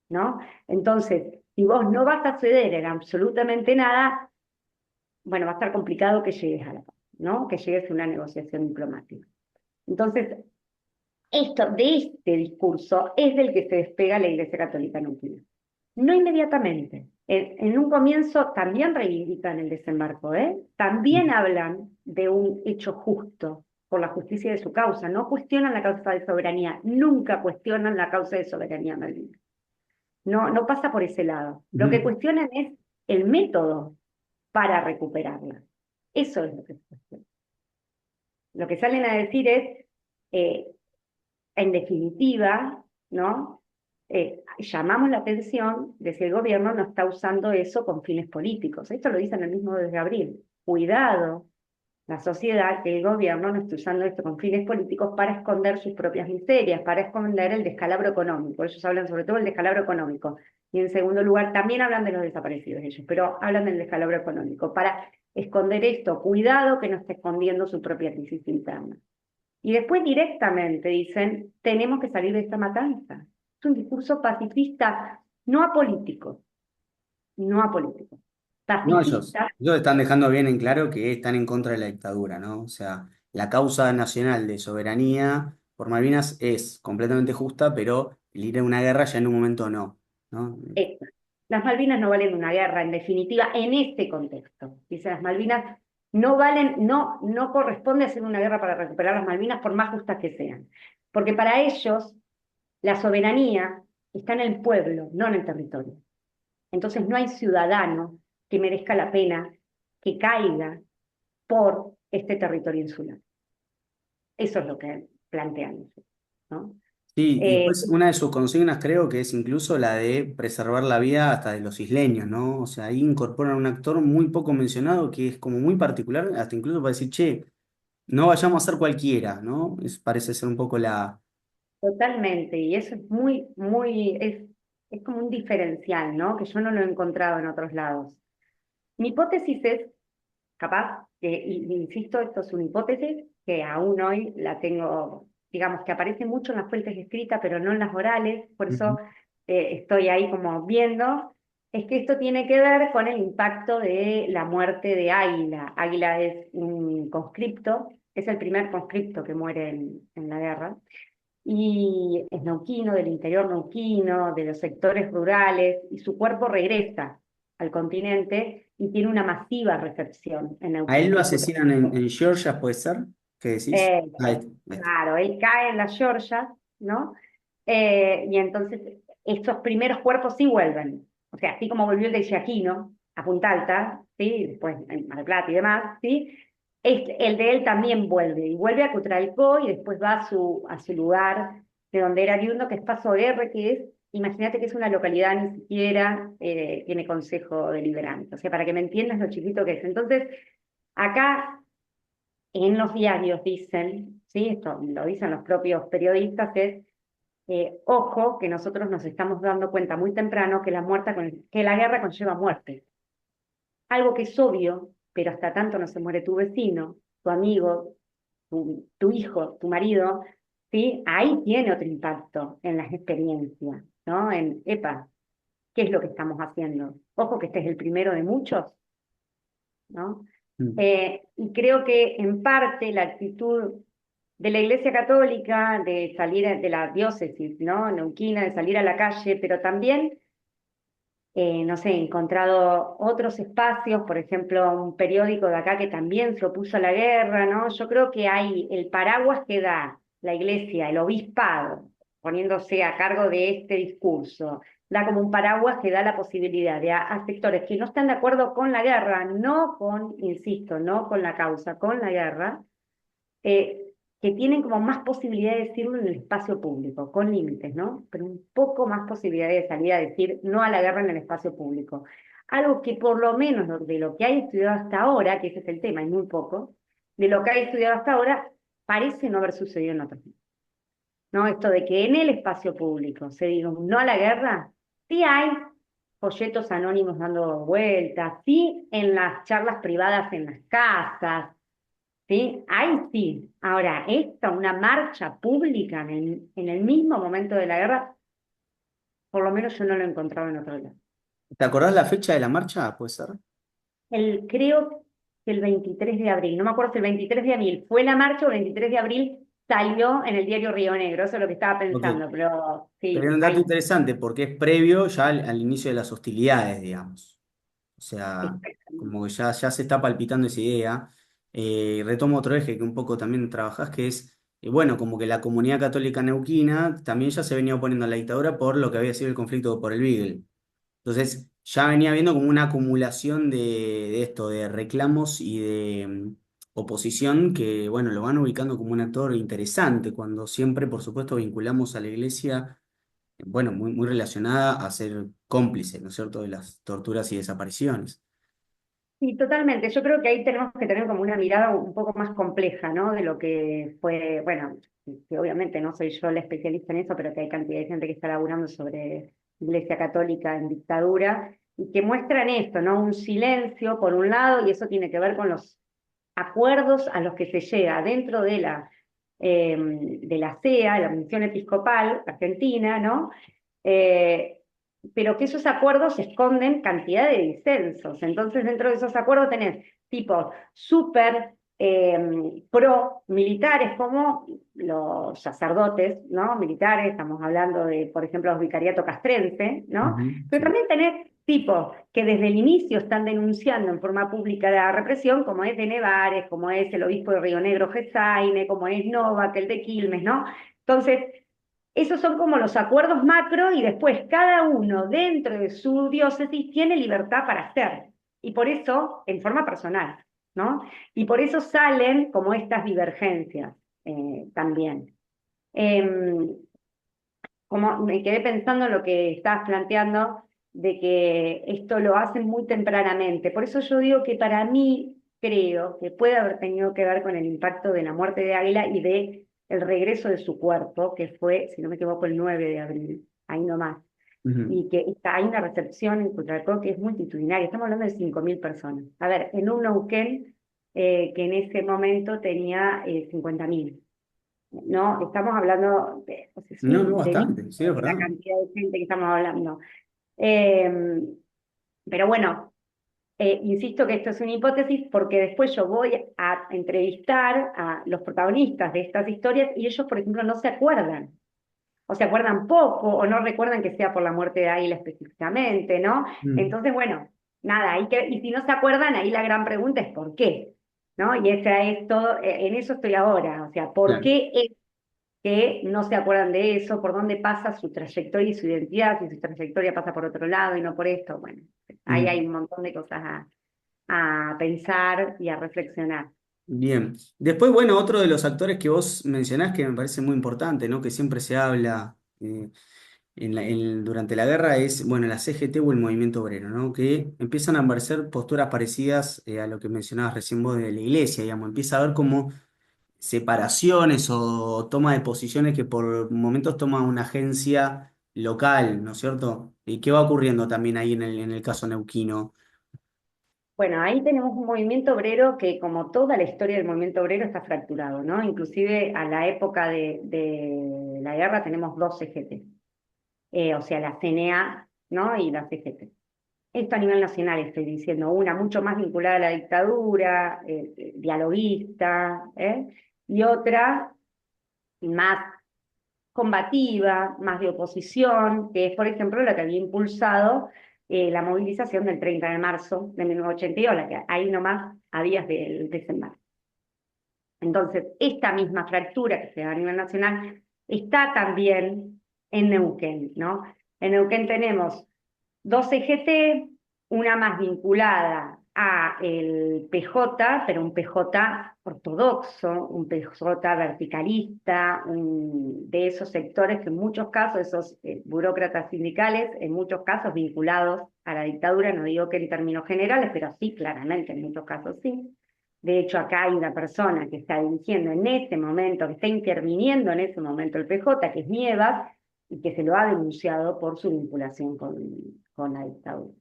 ¿no? Entonces, si vos no vas a ceder en absolutamente nada, bueno, va a estar complicado que llegues a la paz, ¿no? Que llegues a una negociación diplomática. Entonces, de este discurso es del que se despega la Iglesia Católica Núclea. No inmediatamente. En un comienzo también reivindican el desembarco, ¿eh? También hablan de un hecho justo por la justicia de su causa. No cuestionan la causa de soberanía, nunca cuestionan la causa de soberanía malvina. No, no pasa por ese lado. Lo que Ujú. cuestionan es el método para recuperarla. Eso es lo que se cuestiona. Lo que salen a decir es, eh, en definitiva, ¿no? Llamamos la atención de si el gobierno no está usando eso con fines políticos. Esto lo dicen el mismo desde abril. Cuidado, la sociedad, que el gobierno no esté usando esto con fines políticos para esconder sus propias miserias, para esconder el descalabro económico. Ellos hablan sobre todo del descalabro económico. Y en segundo lugar, también hablan de los desaparecidos ellos, pero hablan del descalabro económico. Para esconder esto, cuidado que no esté escondiendo su propia crisis interna. Y después directamente dicen, tenemos que salir de esta matanza. Es un discurso pacifista, no apolítico, no apolítico. No, ellos, Pacifista, ellos están dejando bien en claro que están en contra de la dictadura, ¿no? O sea, la causa nacional de soberanía por Malvinas es completamente justa, pero el ir a una guerra ya en un momento no, ¿no? esta. Las Malvinas no valen una guerra, en definitiva, en este contexto. Dice, las Malvinas no valen, no corresponde hacer una guerra para recuperar las Malvinas, por más justas que sean. Porque para ellos, la soberanía está en el pueblo, no en el territorio. Entonces no hay ciudadano que merezca la pena que caiga por este territorio insular. Eso es lo que plantean, ¿no? Sí, y Eh, después una de sus consignas creo que es incluso la de preservar la vida hasta de los isleños, ¿no? O sea, ahí incorporan un actor muy poco mencionado que es como muy particular, hasta incluso para decir, che, no vayamos a ser cualquiera, ¿no? Parece ser un poco la... Totalmente, y eso es es como un diferencial, ¿no? Que yo no lo he encontrado en otros lados. Mi hipótesis es, capaz, insisto, esto es una hipótesis que aún hoy la tengo, digamos, que aparece mucho en las fuentes escritas, pero no en las orales, por eso Ujú. estoy ahí como viendo, es que esto tiene que ver con el impacto de la muerte de Águila. Águila es un conscripto, es el primer conscripto que muere en la guerra, y es neuquino, del interior neuquino, de los sectores rurales, y su cuerpo regresa al continente y tiene una masiva recepción en A él Neuquén, lo que es su asesinan trabajo. en Georgia, ¿puede ser? ¿Qué decís? Ahí está, ahí está. Claro, él cae en las Georgias, ¿no? Y entonces estos primeros cuerpos sí vuelven. O sea, así como volvió el de Giaquino a Punta Alta, ¿sí? Después en Mar del Plata y demás, ¿sí? El de él también vuelve, y vuelve a Cutralcó y después va a su lugar de donde era oriundo, que es Paso R, que es, imagínate que es una localidad, ni siquiera tiene consejo deliberante. O sea, para que me entiendas lo chiquito que es. Entonces, acá en los diarios dicen, ¿sí? Esto lo dicen los propios periodistas, es, ojo, que nosotros nos estamos dando cuenta muy temprano que que la guerra conlleva muerte. Algo que es obvio, pero hasta tanto no se muere tu vecino, tu amigo, tu hijo, tu marido, ¿sí? Ahí tiene otro impacto en las experiencias, ¿no? Epa, ¿qué es lo que estamos haciendo? Ojo que este es el primero de muchos, ¿no? Mm. Y creo que en parte la actitud de la Iglesia Católica de salir de la diócesis, ¿no? Neuquina, de salir a la calle, pero también, no sé, he encontrado otros espacios, por ejemplo, un periódico de acá que también se opuso a la guerra, ¿no? Yo creo que hay el paraguas que da la Iglesia, el obispado, poniéndose a cargo de este discurso, da como un paraguas que da la posibilidad de a sectores que no están de acuerdo con la guerra, no con, insisto, no con la causa, con la guerra, que tienen como más posibilidad de decirlo en el espacio público, con límites, ¿no? Pero un poco más posibilidad de salir a decir no a la guerra en el espacio público. Algo que por lo menos de lo que hay estudiado hasta ahora, que ese es el tema, y muy poco, de lo que hay estudiado hasta ahora, parece no haber sucedido en otros. ¿No? Esto de que en el espacio público se diga un no a la guerra, sí hay folletos anónimos dando vueltas, sí en las charlas privadas en las casas, ¿sí? Ahí sí. Ahora, una marcha pública en el mismo momento de la guerra, por lo menos yo no lo he encontrado en otro lado. ¿Te acordás la fecha de la marcha? ¿Puede ser? Creo que el 23 de abril, no me acuerdo si el 23 de abril fue la marcha o el 23 de abril salió en el diario Río Negro, eso es lo que estaba Ok. pensando, pero Pero sí, es un dato ahí. interesante porque es previo ya al inicio de las hostilidades, digamos. O sea, como que ya se está palpitando esa idea. Retomo otro eje que un poco también trabajás, que es, bueno, como que la comunidad católica neuquina también ya se venía oponiendo a la dictadura por lo que había sido el conflicto por el Beagle. Entonces, ya venía viendo como una acumulación de esto, de reclamos y de oposición que, bueno, lo van ubicando como un actor interesante, cuando siempre, por supuesto, vinculamos a la iglesia, bueno, muy relacionada a ser cómplice, ¿no es cierto?, de las torturas y desapariciones. Sí, totalmente. Yo creo que ahí tenemos que tener como una mirada un poco más compleja, ¿no? De lo que fue, bueno, que obviamente no soy yo la especialista en eso, pero que hay cantidad de gente que está laburando sobre Iglesia Católica en dictadura y que muestran esto, ¿no? Un silencio por un lado, y eso tiene que ver con los acuerdos a los que se llega dentro de la CEA, la Misión Episcopal Argentina, ¿no? Eh, pero que esos acuerdos esconden cantidad de disensos. Entonces, dentro de esos acuerdos tenés tipos súper pro militares, como los sacerdotes, ¿no? Militares, estamos hablando de, por ejemplo, los vicariatos castrense, ¿no? Ujú, Pero sí. también tenés tipos que desde el inicio están denunciando en forma pública la represión, como es de Nevares, como es el obispo de Río Negro Gesaine, como es Novak, el de Quilmes, ¿no? Entonces, esos son como los acuerdos macro y después cada uno dentro de su diócesis tiene libertad para hacer. Y por eso, en forma personal, ¿no? Y por eso salen como estas divergencias también. Eh, Como me quedé pensando en lo que estabas planteando, de que esto lo hacen muy tempranamente. Por eso yo digo que para mí creo que puede haber tenido que ver con el impacto de la muerte de Águila y de el regreso de su cuerpo, que fue, si no me equivoco, el 9 de abril, ahí nomás. Ujú. Y que hay una recepción en Cutralcó que es multitudinaria. Estamos hablando de 5.000 personas. A ver, en un Neuquén que en ese momento tenía 50.000. No, estamos hablando de, o sea, es No, no, un bastante, sí, delito es de la verdad. cantidad de gente que estamos hablando. Eh, pero bueno, insisto que esto es una hipótesis porque después yo voy a entrevistar a los protagonistas de estas historias y ellos, por ejemplo, no se acuerdan, o se acuerdan poco, o no recuerdan que sea por la muerte de Águila específicamente, ¿no? Mm, Entonces, bueno, nada, y si no se acuerdan, ahí la gran pregunta es ¿por qué? ¿No? Y esa es todo, en eso estoy ahora, o sea, ¿por claro. qué que no se acuerdan de eso, por dónde pasa su trayectoria y su identidad, si su trayectoria pasa por otro lado y no por esto? Bueno, ahí hay Mm. un montón de cosas a pensar y a reflexionar. Bien. Después, bueno, otro de los actores que vos mencionás que me parece muy importante, ¿no? Que siempre se habla durante la guerra es, bueno, la CGT o el movimiento obrero, ¿no? Que empiezan a aparecer posturas parecidas a lo que mencionabas recién vos de la iglesia, digamos. Empieza a haber como separaciones o toma de posiciones que por momentos toma una agencia local, ¿no es cierto? ¿Y qué va ocurriendo también ahí en el caso neuquino? Bueno, ahí tenemos un movimiento obrero que, como toda la historia del movimiento obrero, está fracturado, ¿no? Inclusive a la época de la guerra tenemos dos CGT, o sea, la CNA, ¿no? Y la CGT. Esto a nivel nacional estoy diciendo, una mucho más vinculada a la dictadura, dialoguista, y otra más combativa, más de oposición, que es, por ejemplo, la que había impulsado la movilización del 30 de marzo de 1982, la que ahí nomás a días del desembarco. Entonces, esta misma fractura que se da a nivel nacional está también en Neuquén, ¿no? En Neuquén tenemos dos CGT, una más vinculada a el PJ, pero un PJ ortodoxo, un PJ verticalista, de esos sectores que en muchos casos, esos burócratas sindicales, en muchos casos vinculados a la dictadura, no digo que en términos generales, pero sí, claramente, en muchos casos sí. De hecho, acá hay una persona que está dirigiendo en ese momento, que está interviniendo en ese momento el PJ, que es Nievas, y que se lo ha denunciado por su vinculación con la dictadura.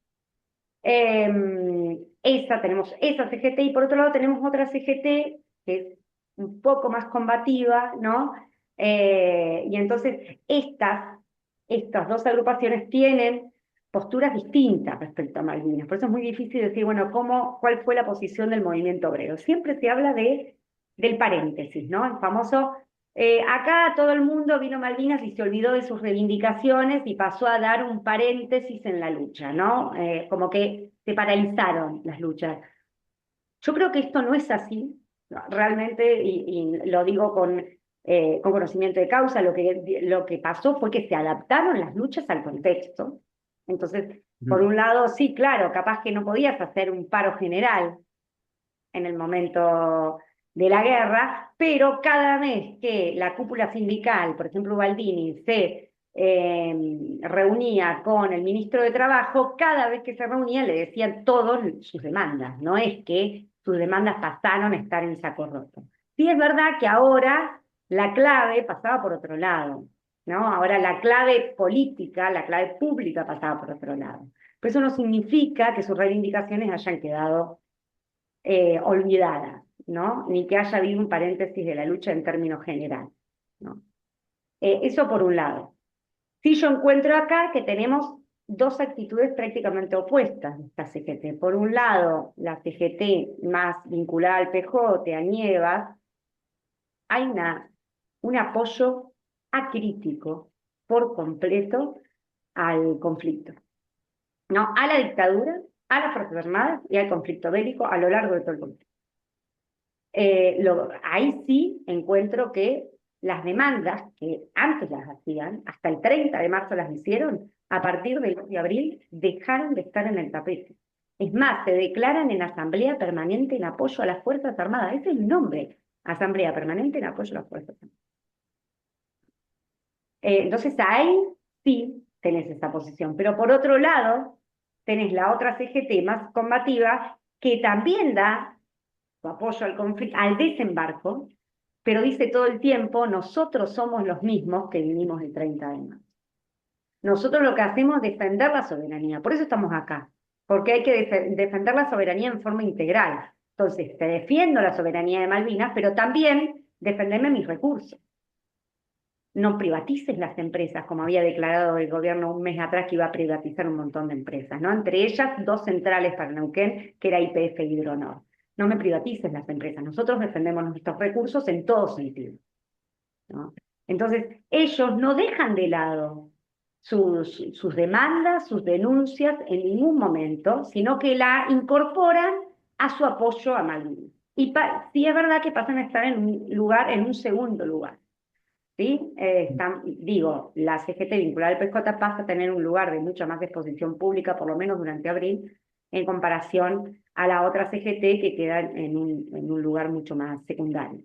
Tenemos esa CGT y por otro lado tenemos otra CGT que es un poco más combativa, ¿no? Y entonces estas dos agrupaciones tienen posturas distintas respecto a Malvinas. Por eso es muy difícil decir, bueno, cuál fue la posición del movimiento obrero. Siempre se habla del paréntesis, ¿no? El famoso acá todo el mundo vino a Malvinas y se olvidó de sus reivindicaciones y pasó a dar un paréntesis en la lucha, ¿no? Como que se paralizaron las luchas. Yo creo que esto no es así, ¿no? Realmente, y lo digo con conocimiento de causa, lo que pasó fue que se adaptaron las luchas al contexto. Entonces, por Ujú. un lado, sí, claro, capaz que no podías hacer un paro general, en el momento de la guerra, pero cada vez que la cúpula sindical, por ejemplo, Baldini, se reunía con el ministro de Trabajo, cada vez que se reunía le decían todas sus demandas, no es que sus demandas pasaron a estar en saco roto. Sí es verdad que ahora la clave pasaba por otro lado, ¿no? Ahora la clave política, la clave pública pasaba por otro lado. Pero eso no significa que sus reivindicaciones hayan quedado olvidadas, ¿no? Ni que haya habido un paréntesis de la lucha en términos generales, ¿no? Eso por un lado. Sí, yo encuentro acá que tenemos dos actitudes prácticamente opuestas de esta CGT. Por un lado, la CGT más vinculada al PJ, a Nievas, hay un apoyo acrítico por completo al conflicto, ¿no? A la dictadura, a las Fuerzas Armadas y al conflicto bélico a lo largo de todo el conflicto. Ahí sí encuentro que las demandas que antes las hacían, hasta el 30 de marzo las hicieron, a partir del 2 de abril dejaron de estar en el tapete. Es más, se declaran en Asamblea Permanente en Apoyo a las Fuerzas Armadas. Ese es el nombre, Asamblea Permanente en Apoyo a las Fuerzas Armadas. Entonces ahí sí tenés esa posición. Pero por otro lado, tenés la otra CGT más combativa que también da su apoyo al conflicto, al desembarco, pero dice todo el tiempo, nosotros somos los mismos que vinimos el 30 de marzo. Nosotros lo que hacemos es defender la soberanía, por eso estamos acá, porque hay que defender la soberanía en forma integral. Entonces, te defiendo la soberanía de Malvinas, pero también defenderme mis recursos. No privatices las empresas, como había declarado el gobierno un mes atrás que iba a privatizar un montón de empresas, ¿no? Entre ellas dos centrales para Neuquén, que era YPF y Hidronor. No me privatices las empresas, nosotros defendemos nuestros recursos en todo sentido, ¿no? Entonces, ellos no dejan de lado sus demandas, sus denuncias en ningún momento, sino que la incorporan a su apoyo a Malvinas. Y sí es verdad que pasan a estar en un segundo lugar. ¿Sí? Digo, la CGT vinculada al PJ pasa a tener un lugar de mucha más exposición pública, por lo menos durante abril, en comparación a la otra CGT que queda en un lugar mucho más secundario.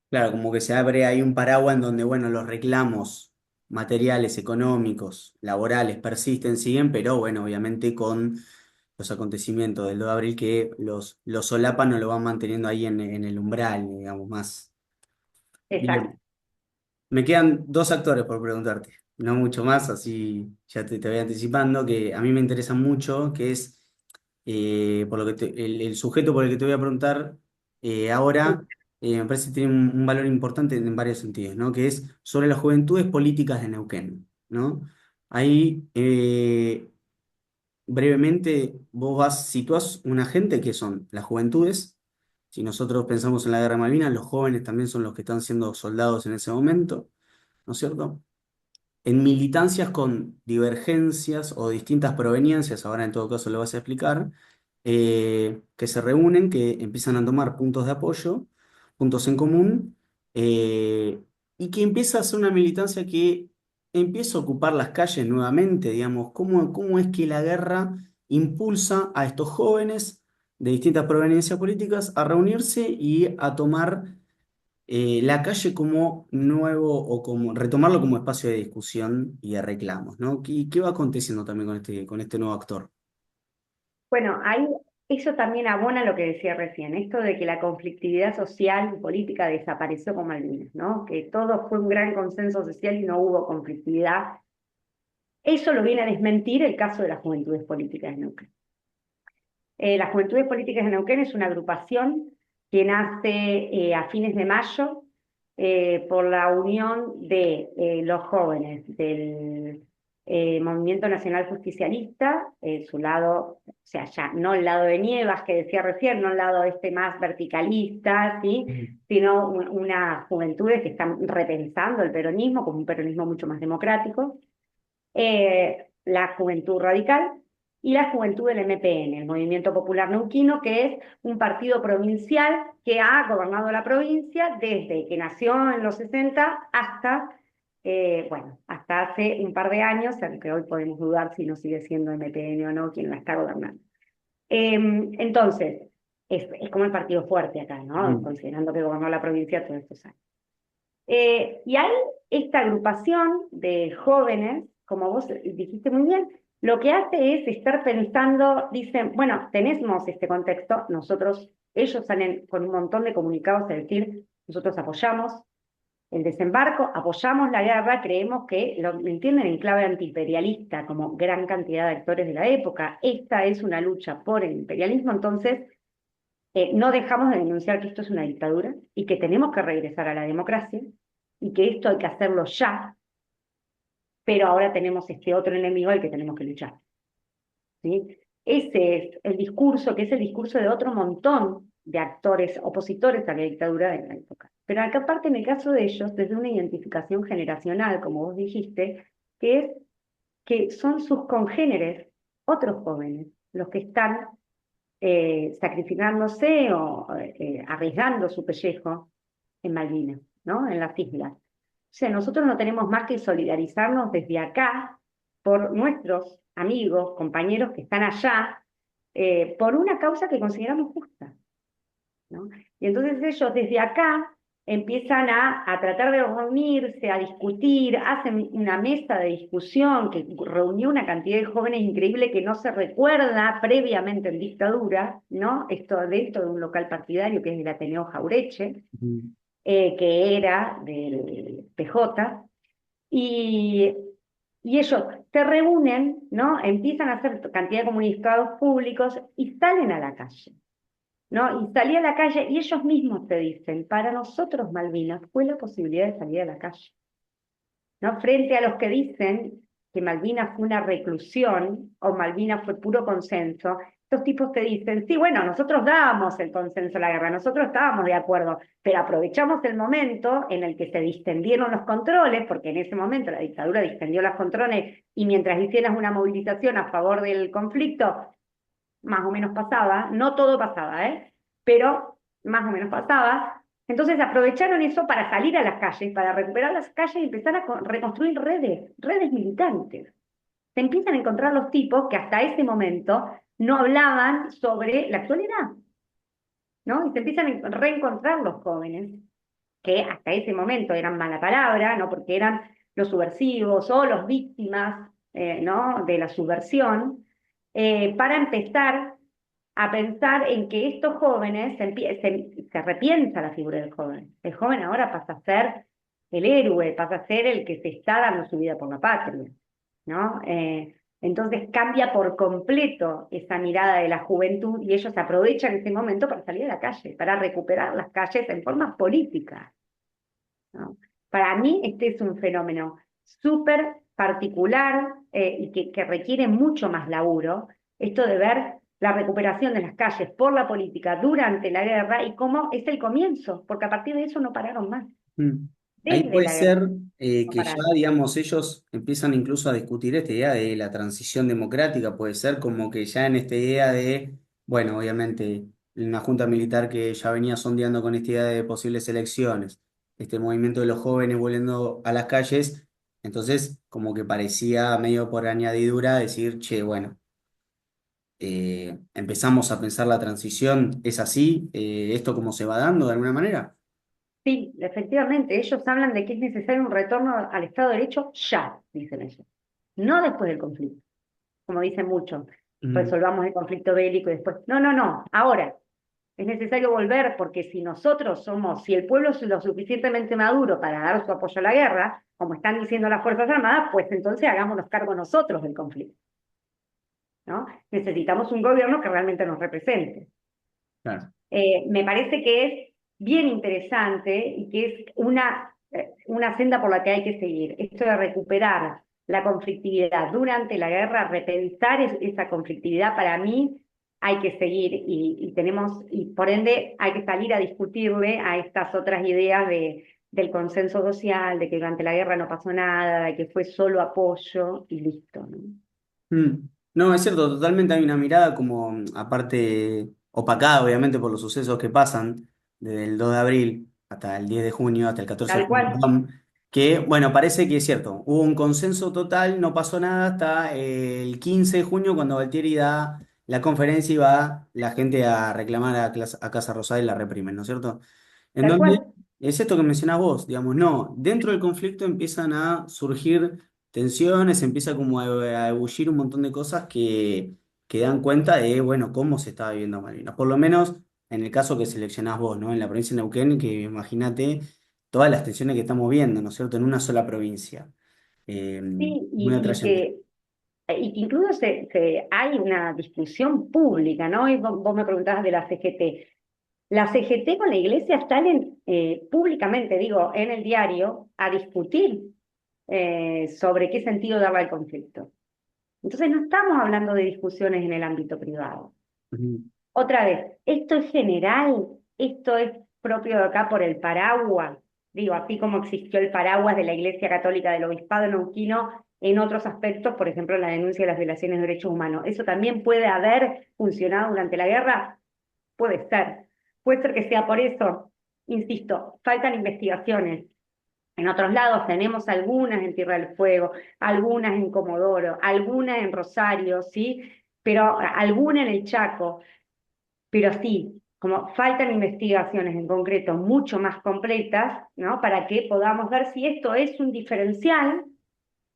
Claro, como que se abre ahí un paraguas en donde, bueno, los reclamos materiales, económicos, laborales persisten, siguen, pero bueno, obviamente con los acontecimientos del 2 de abril que los solapan o lo van manteniendo ahí en el umbral, digamos, más. Exacto. Bien, me quedan dos actores por preguntarte, no mucho más, así ya te voy anticipando, que a mí me interesa mucho, que es por lo que el sujeto por el que te voy a preguntar ahora, me parece que tiene un valor importante en varios sentidos, ¿no? Que es sobre las juventudes políticas de Neuquén, ¿no? Ahí, brevemente, vos situás una gente que son las juventudes. Si nosotros pensamos en la Guerra de Malvinas, los jóvenes también son los que están siendo soldados en ese momento, ¿no es cierto? En militancias con divergencias o distintas proveniencias, ahora en todo caso lo vas a explicar, que se reúnen, que empiezan a tomar puntos de apoyo, puntos en común, y que empieza a ser una militancia que empieza a ocupar las calles nuevamente, digamos, cómo es que la guerra impulsa a estos jóvenes de distintas proveniencias políticas a reunirse y a tomar la calle como nuevo o como retomarlo como espacio de discusión y de reclamos, ¿no? ¿Qué va aconteciendo también con este nuevo actor? Bueno, ahí eso también abona lo que decía recién, esto de que la conflictividad social y política desapareció con Malvinas, ¿no? Que todo fue un gran consenso social y no hubo conflictividad. Eso lo viene a desmentir el caso de las Juventudes Políticas de Neuquén. Las Juventudes Políticas de Neuquén es una agrupación que nace a fines de mayo por la unión de los jóvenes del Movimiento Nacional Justicialista, su lado, o sea, ya no el lado de Nievas que decía recién, no el lado este más verticalista, ¿sí? Mm. Sino unas juventudes que están repensando el peronismo como un peronismo mucho más democrático, la Juventud Radical y la Juventud del MPN, el Movimiento Popular Neuquino, que es un partido provincial que ha gobernado la provincia desde que nació en los 60 hasta, bueno, hasta hace un par de años, aunque hoy podemos dudar si no sigue siendo MPN o no quien la está gobernando. Entonces, es como el partido fuerte acá, ¿no? Mm. Considerando que gobernó la provincia todos estos años. Y hay esta agrupación de jóvenes, como vos dijiste muy bien, lo que hace es estar pensando, dicen, bueno, tenemos este contexto, nosotros, ellos salen con un montón de comunicados a decir, nosotros apoyamos el desembarco, apoyamos la guerra, creemos que lo entienden en clave antiimperialista, como gran cantidad de actores de la época, esta es una lucha por el imperialismo, entonces no dejamos de denunciar que esto es una dictadura y que tenemos que regresar a la democracia y que esto hay que hacerlo ya, pero ahora tenemos este otro enemigo al que tenemos que luchar. ¿Sí? Ese es el discurso, que es el discurso de otro montón de actores opositores a la dictadura de la época. Pero acá aparte en el caso de ellos, desde una identificación generacional, como vos dijiste, que es que son sus congéneres, otros jóvenes, los que están sacrificándose o arriesgando su pellejo en Malvinas, ¿no? En las islas. O sea, nosotros no tenemos más que solidarizarnos desde acá por nuestros amigos, compañeros que están allá, por una causa que consideramos justa, ¿no? Y entonces ellos desde acá empiezan a tratar de reunirse, a discutir, hacen una mesa de discusión que reunió una cantidad de jóvenes increíble que no se recuerda previamente en dictadura, ¿no? Esto dentro de un local partidario que es el Ateneo Jaureche, Mm. que era del PJ, y, y ellos se reúnen, ¿no? Empiezan a hacer cantidad de comunicados públicos y salen a la calle. ¿No? Y salí a la calle y ellos mismos te dicen, para nosotros Malvinas fue la posibilidad de salir a la calle, ¿no? Frente a los que dicen que Malvinas fue una reclusión o Malvinas fue puro consenso, estos tipos te dicen, sí, bueno, nosotros dábamos el consenso a la guerra, nosotros estábamos de acuerdo, pero aprovechamos el momento en el que se distendieron los controles, porque en ese momento la dictadura distendió los controles y mientras hicieras una movilización a favor del conflicto, más o menos pasaba, no todo pasaba, ¿eh? Pero más o menos pasaba. Entonces aprovecharon eso para salir a las calles, para recuperar las calles y empezar a reconstruir redes, redes militantes. Se empiezan a encontrar los tipos que hasta ese momento no hablaban sobre la actualidad, ¿no? Y se empiezan a reencontrar los jóvenes, que hasta ese momento eran mala palabra, ¿no? Porque eran los subversivos o los víctimas, ¿no? De la subversión, para empezar a pensar en que estos jóvenes se repiensa la figura del joven. El joven ahora pasa a ser el héroe, pasa a ser el que se está dando su vida por la patria, ¿no? Entonces cambia por completo esa mirada de la juventud y ellos aprovechan ese momento para salir a la calle, para recuperar las calles en forma política, ¿no? Para mí este es un fenómeno súper particular y que requiere mucho más laburo, esto de ver la recuperación de las calles por la política durante la guerra y cómo es el comienzo, porque a partir de eso no pararon más, Mm. Ahí desde puede la guerra ser no que ya, pararon. digamos, ellos empiezan incluso a discutir esta idea de la transición democrática, puede ser como que ya en esta idea de, bueno, obviamente, una junta militar que ya venía sondeando con esta idea de posibles elecciones, este movimiento de los jóvenes volviendo a las calles, Entonces, como que parecía medio por añadidura decir, che, bueno, empezamos a pensar la transición, ¿es así? ¿Esto cómo se va dando de alguna manera? Sí, efectivamente, ellos hablan de que es necesario un retorno al Estado de Derecho ya, dicen ellos, no después del conflicto, como dicen muchos, Mm, resolvamos el conflicto bélico y después. No, no, no, ahora. Es necesario volver porque si nosotros somos, si el pueblo es lo suficientemente maduro para dar su apoyo a la guerra, como están diciendo las Fuerzas Armadas, pues entonces hagámonos cargo nosotros del conflicto, ¿no? Necesitamos un gobierno que realmente nos represente. claro. Me parece que es bien interesante y que es una senda por la que hay que seguir. Esto de recuperar la conflictividad durante la guerra, repensar esa conflictividad para mí hay que seguir y tenemos, y por ende hay que salir a discutirle a estas otras ideas del consenso social, de que durante la guerra no pasó nada, de que fue solo apoyo y listo, ¿no? Mm. No, es cierto, totalmente hay una mirada como, aparte, opacada obviamente por los sucesos que pasan desde el 2 de abril hasta el 10 de junio, hasta el 14 de Tal junio, cual, perdón, que, bueno, parece que es cierto, hubo un consenso total, no pasó nada hasta el 15 de junio cuando Valtieri da la conferencia y va la gente a reclamar a Casa Rosada y la reprimen, ¿no es cierto? En tal donde cual. es esto que mencionás vos, digamos, no, dentro del conflicto empiezan a surgir tensiones, empieza como a ebullir un montón de cosas que dan cuenta de, bueno, cómo se estaba viviendo Malvinas. Por lo menos en el caso que seleccionás vos, ¿no? En la provincia de Neuquén, que imagínate todas las tensiones que estamos viendo, ¿no es cierto? En una sola provincia. Sí, Muy atrayente. y que incluso hay una discusión pública, ¿no? Y vos me preguntabas de la CGT. La CGT con la Iglesia salen públicamente, digo, en el diario, a discutir sobre qué sentido darle al conflicto. Entonces no estamos hablando de discusiones en el ámbito privado. Ujú. Otra vez, esto es general, esto es propio de acá por el paraguas, digo, así como existió el paraguas de la Iglesia Católica del Obispado Neuquino en otros aspectos, por ejemplo, la denuncia de las violaciones de derechos humanos. ¿Eso también puede haber funcionado durante la guerra? Puede ser que sea por eso. Insisto, faltan investigaciones. En otros lados tenemos algunas en Tierra del Fuego, algunas en Comodoro, algunas en Rosario, ¿sí? Pero alguna en el Chaco. Pero sí, como faltan investigaciones en concreto mucho más completas, ¿no? Para que podamos ver si esto es un diferencial,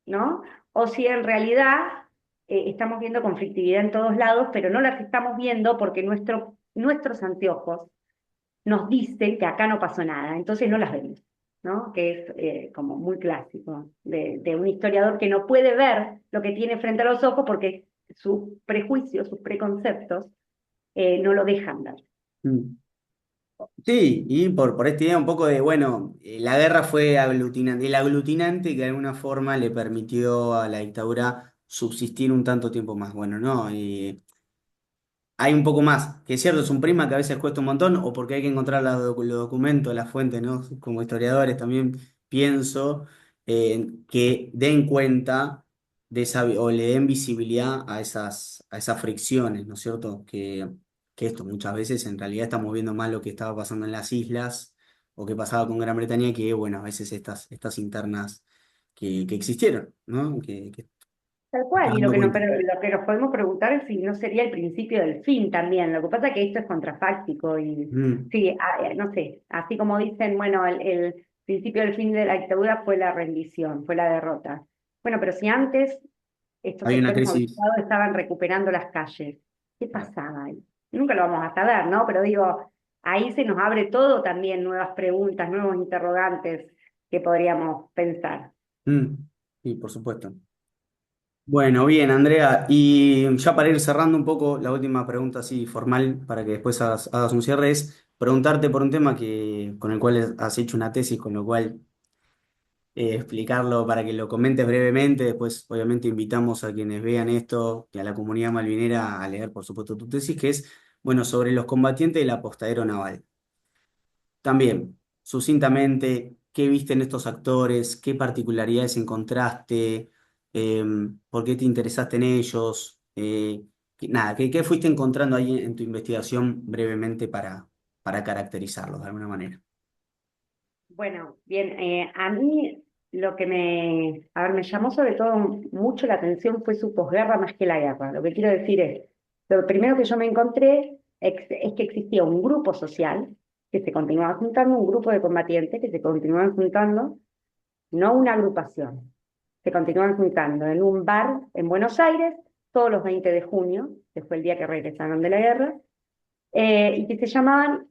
¿no? O si en realidad estamos viendo conflictividad en todos lados, pero no las estamos viendo porque nuestros anteojos nos dicen que acá no pasó nada, entonces no las vemos, ¿no? Que es como muy clásico de un historiador que no puede ver lo que tiene frente a los ojos porque sus prejuicios, sus preconceptos, no lo dejan ver. Mm. Sí, y por esta idea un poco de, bueno, la guerra fue aglutinante, el aglutinante que de alguna forma le permitió a la dictadura subsistir un tanto tiempo más. Bueno, no, hay un poco más, que es cierto, es un prima que a veces cuesta un montón, o porque hay que encontrar los documentos, las fuentes, ¿no? Como historiadores también pienso que den cuenta de esa, o le den visibilidad a esas fricciones, ¿no es cierto? Que esto muchas veces en realidad estamos viendo más lo que estaba pasando en las islas o que pasaba con Gran Bretaña que, bueno, a veces estas internas que existieron, ¿no? Que Tal se cual, están y dando cuenta. lo que nos podemos preguntar es si no sería el principio del fin también. Lo que pasa es que esto es contrafáctico y Mm, sí, no sé, así como dicen, bueno, el principio del fin de la dictadura fue la rendición, fue la derrota. Bueno, pero si antes estos hay una sectores crisis. movilizados estaban recuperando las calles, ¿qué pasaba ahí? Nunca lo vamos a saber, ¿no? Pero digo, ahí se nos abre todo también, nuevas preguntas, nuevos interrogantes que podríamos pensar. Mm, sí, por supuesto. Bueno, bien, Andrea. Y ya para ir cerrando un poco, la última pregunta así formal, para que después hagas un cierre, es preguntarte por un tema con el cual has hecho una tesis, con lo cual explicarlo para que lo comentes brevemente. Después, obviamente, invitamos a quienes vean esto y a la comunidad malvinera a leer, por supuesto, tu tesis, que es, bueno, sobre los combatientes del apostadero naval. También, sucintamente, ¿qué viste en estos actores? ¿Qué particularidades encontraste? ¿Por qué te interesaste en ellos? Nada, ¿qué fuiste encontrando ahí en tu investigación brevemente para caracterizarlos de alguna manera? Bueno, bien, a mí. lo que a ver, me llamó sobre todo mucho la atención fue su posguerra más que la guerra. Lo que quiero decir es, lo primero que yo me encontré es que existía un grupo social que se continuaba juntando, un grupo de combatientes que se continuaban juntando, no una agrupación, se continuaban juntando en un bar en Buenos Aires todos los 20 de junio, que fue el día que regresaron de la guerra, y que se llamaban,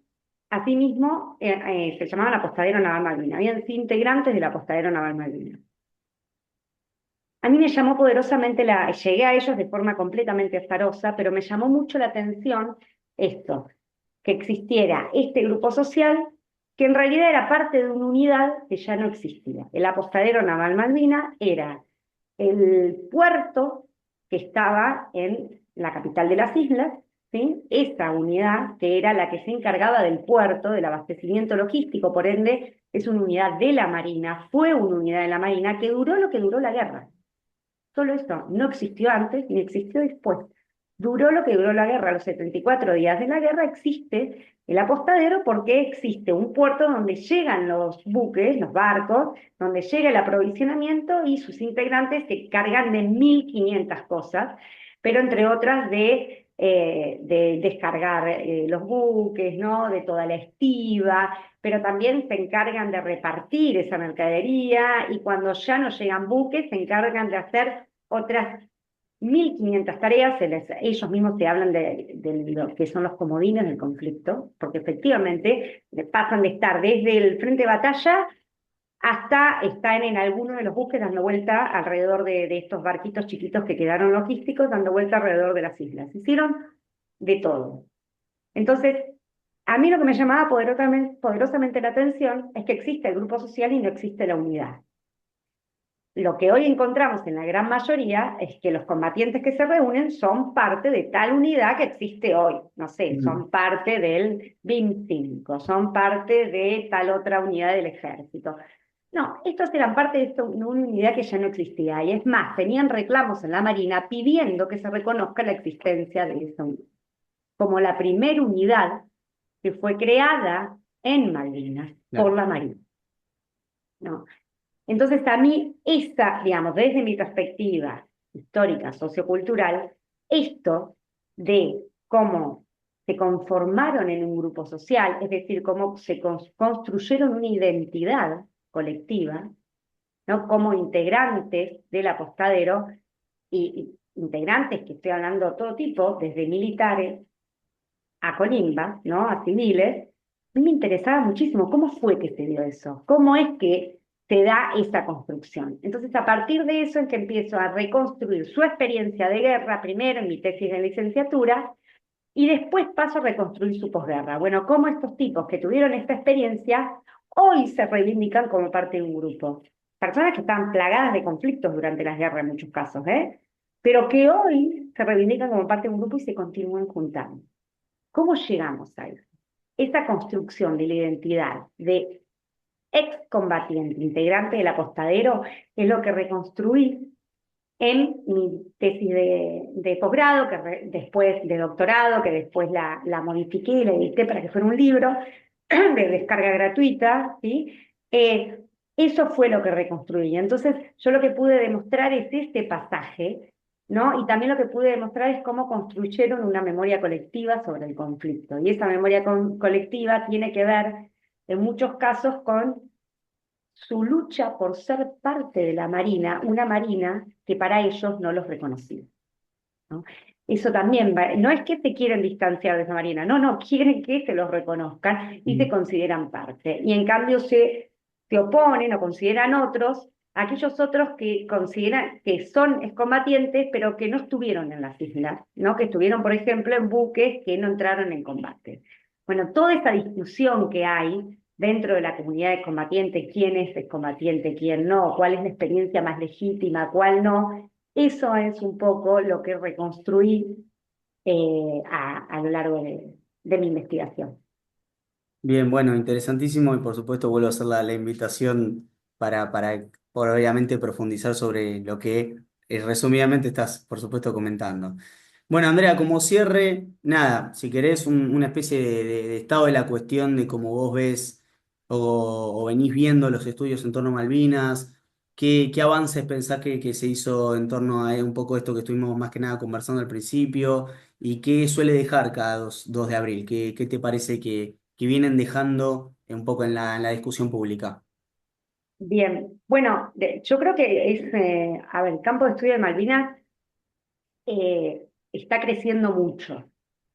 asimismo, se llamaban Apostadero Naval Malvinas. Habían sido integrantes del Apostadero Naval Malvinas. A mí me llamó poderosamente llegué a ellos de forma completamente azarosa, pero me llamó mucho la atención esto, que existiera este grupo social que en realidad era parte de una unidad que ya no existía. El Apostadero Naval Malvinas era el puerto que estaba en la capital de las islas, ¿sí? Esa unidad que era la que se encargaba del puerto, del abastecimiento logístico, por ende es una unidad de la Marina, fue una unidad de la Marina que duró lo que duró la guerra. Solo esto no existió antes ni existió después. Duró lo que duró la guerra, los 74 días de la guerra existe el apostadero porque existe un puerto donde llegan los buques, los barcos, donde llega el aprovisionamiento y sus integrantes se cargan de 1.500 cosas, pero entre otras de descargar los buques, ¿no? De toda la estiva, pero también se encargan de repartir esa mercadería y cuando ya no llegan buques se encargan de hacer otras 1.500 tareas, ellos mismos te hablan de lo que son los comodines del conflicto, porque efectivamente pasan de estar desde el frente de batalla hasta estar en alguno de los buques dando vuelta alrededor de estos barquitos chiquitos que quedaron logísticos, dando vuelta alrededor de las islas. Hicieron de todo. Entonces, a mí lo que me llamaba poderosamente la atención es que existe el grupo social y no existe la unidad. Lo que hoy encontramos en la gran mayoría es que los combatientes que se reúnen son parte de tal unidad que existe hoy. No sé, Mm. son parte del BIM 5, son parte de tal otra unidad del ejército. No, estos eran parte de una unidad que ya no existía. Y es más, tenían reclamos en la Marina pidiendo que se reconozca la existencia de esa unidad. Como la primera unidad que fue creada en Malvinas por Claro. la Marina. ¿No? Entonces, a mí, digamos, desde mi perspectiva histórica, sociocultural, esto de cómo se conformaron en un grupo social, es decir, cómo se construyeron una identidad colectiva, ¿no? Como integrantes del apostadero, y integrantes que estoy hablando de todo tipo, desde militares a colimbas, ¿no? A civiles, a mí me interesaba muchísimo cómo fue que se dio eso, cómo es que se da esa construcción. Entonces, a partir de eso es que empiezo a reconstruir su experiencia de guerra, primero en mi tesis de licenciatura, y después paso a reconstruir su posguerra. Bueno, cómo estos tipos que tuvieron esta experiencia hoy se reivindican como parte de un grupo. Personas que estaban plagadas de conflictos durante las guerras en muchos casos, ¿eh? Pero que hoy se reivindican como parte de un grupo y se continúan juntando. ¿Cómo llegamos a eso? Esa construcción de la identidad de excombatiente, integrante del apostadero, es lo que reconstruí en mi tesis de posgrado, después de doctorado, que después la modifiqué y la edité para que fuera un libro de descarga gratuita, ¿sí? Eso fue lo que reconstruí. Entonces, yo lo que pude demostrar es este pasaje, ¿no? Y también lo que pude demostrar es cómo construyeron una memoria colectiva sobre el conflicto. Y esa memoria colectiva tiene que ver, en muchos casos, con su lucha por ser parte de la Marina, una Marina que para ellos no los reconocía, ¿no? Eso también no es que se quieren distanciar de esa Marina, no, no, quieren que se los reconozcan y se Mm. consideran parte. Y en cambio se oponen o consideran otros, aquellos otros que consideran que son excombatientes, pero que no estuvieron en las islas, ¿no? Que estuvieron, por ejemplo, en buques que no entraron en combate. Bueno, toda esta discusión que hay dentro de la comunidad de combatientes, quién es excombatiente, quién no, cuál es la experiencia más legítima, cuál no, eso es un poco lo que reconstruí a lo largo de mi investigación. Bien, bueno, interesantísimo y por supuesto vuelvo a hacer la invitación para por obviamente profundizar sobre lo que resumidamente estás, por supuesto, comentando. Bueno, Andrea, como cierre, nada, si querés una especie de estado de la cuestión de cómo vos ves o venís viendo los estudios en torno a Malvinas, ¿Qué avances pensás que se hizo en torno a un poco esto que estuvimos más que nada conversando al principio? ¿Y qué suele dejar cada 2 de abril? ¿Qué te parece que vienen dejando un poco en la discusión pública? Bien, bueno, yo creo que es, a ver, el campo de estudio de Malvinas está creciendo mucho,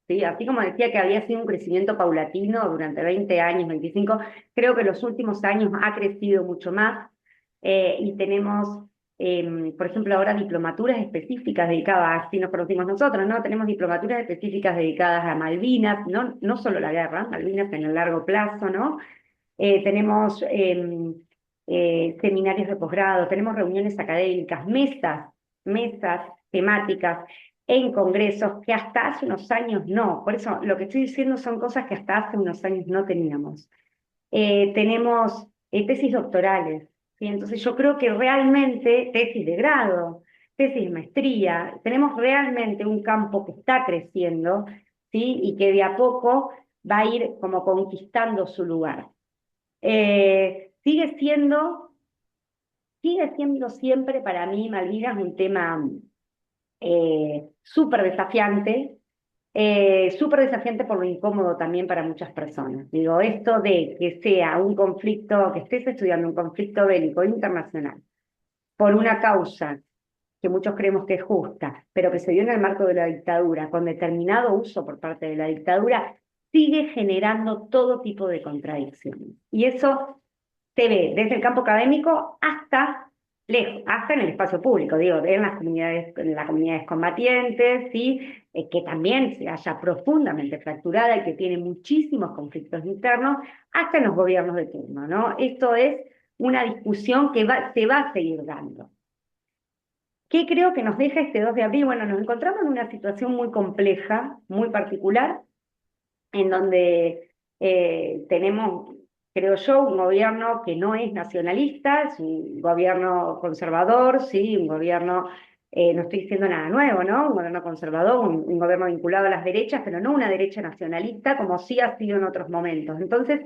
¿sí? Así como decía que había sido un crecimiento paulatino durante 20 años, 25, creo que los últimos años ha crecido mucho más y tenemos, por ejemplo, ahora diplomaturas específicas dedicadas, así nos conocimos nosotros, ¿no? Tenemos diplomaturas específicas dedicadas a Malvinas, no solo la guerra, Malvinas en el largo plazo, ¿no? Tenemos seminarios de posgrado, tenemos reuniones académicas, mesas temáticas en congresos que hasta hace unos años no. Por eso lo que estoy diciendo son cosas que hasta hace unos años no teníamos. Tenemos tesis doctorales, ¿sí? Entonces yo creo que realmente tesis de grado, tesis de maestría, tenemos realmente un campo que está creciendo, ¿sí? Y que de a poco va a ir como conquistando su lugar. Sigue siendo siempre para mí Malvinas un tema súper desafiante por lo incómodo también para muchas personas. Digo, esto de que sea un conflicto, que estés estudiando un conflicto bélico internacional por una causa que muchos creemos que es justa, pero que se dio en el marco de la dictadura, con determinado uso por parte de la dictadura, sigue generando todo tipo de contradicciones. Y eso se ve desde el campo académico hasta lejos, hasta en el espacio público, digo, en las comunidades combatientes, ¿sí? Que también se haya profundamente fracturada y que tiene muchísimos conflictos internos, hasta en los gobiernos de turno, ¿no? Esto es una discusión que se va a seguir dando. ¿Qué creo que nos deja este 2 de abril? Bueno, nos encontramos en una situación muy compleja, muy particular, en donde tenemos, creo yo, un gobierno que no es nacionalista, es un gobierno conservador, sí, un gobierno, no estoy diciendo nada nuevo, ¿no? Un gobierno conservador, un gobierno vinculado a las derechas, pero no una derecha nacionalista como sí ha sido en otros momentos. Entonces,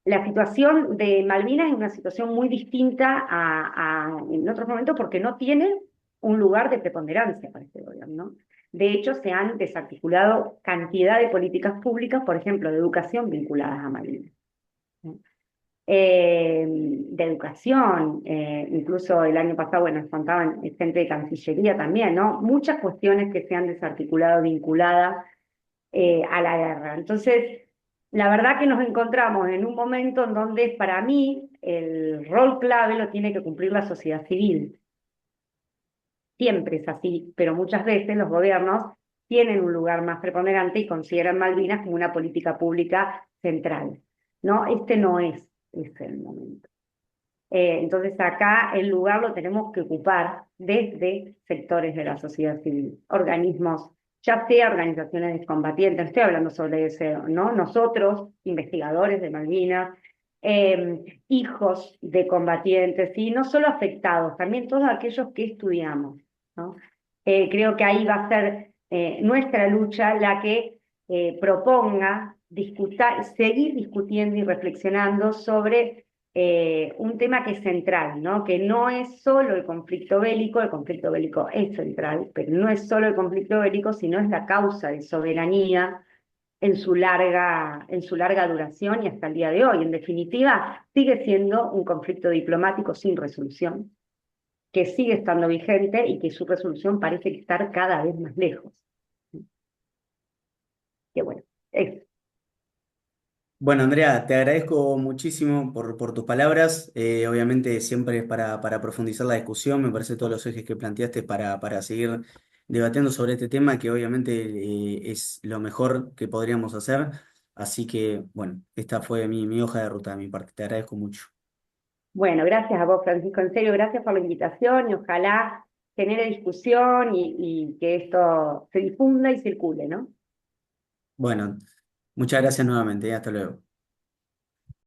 la situación de Malvinas es una situación muy distinta en otros momentos porque no tiene un lugar de preponderancia para este gobierno. De hecho, se han desarticulado cantidad de políticas públicas, por ejemplo, de educación vinculadas a Malvinas. De educación, incluso el año pasado, bueno, nos contaban gente de Cancillería también, ¿no? Muchas cuestiones que se han desarticulado vinculadas a la guerra. Entonces, la verdad que nos encontramos en un momento en donde para mí el rol clave lo tiene que cumplir la sociedad civil. Siempre es así, pero muchas veces los gobiernos tienen un lugar más preponderante y consideran Malvinas como una política pública central. No, este no es ese el momento. Entonces acá el lugar lo tenemos que ocupar desde sectores de la sociedad civil, organismos, ya sea organizaciones de combatientes, no estoy hablando sobre eso, ¿no? Nosotros, investigadores de Malvinas, hijos de combatientes, y no solo afectados, también todos aquellos que estudiamos, ¿no? Creo que ahí va a ser nuestra lucha la que proponga seguir discutiendo y reflexionando sobre un tema que es central, ¿no? Que no es solo el conflicto bélico es central, pero no es solo el conflicto bélico, sino es la causa de soberanía en su larga duración y hasta el día de hoy. En definitiva, sigue siendo un conflicto diplomático sin resolución, que sigue estando vigente y que su resolución parece estar cada vez más lejos. Que bueno, es Bueno, Andrea, te agradezco muchísimo por tus palabras. Obviamente siempre es para profundizar la discusión. Me parece todos los ejes que planteaste para seguir debatiendo sobre este tema, que obviamente es lo mejor que podríamos hacer. Así que, bueno, esta fue mi hoja de ruta de mi parte. Te agradezco mucho. bueno, gracias a vos, Francisco, en serio, gracias por la invitación y ojalá genere discusión y que esto se difunda y circule, ¿no? Bueno, muchas gracias nuevamente. Hasta luego.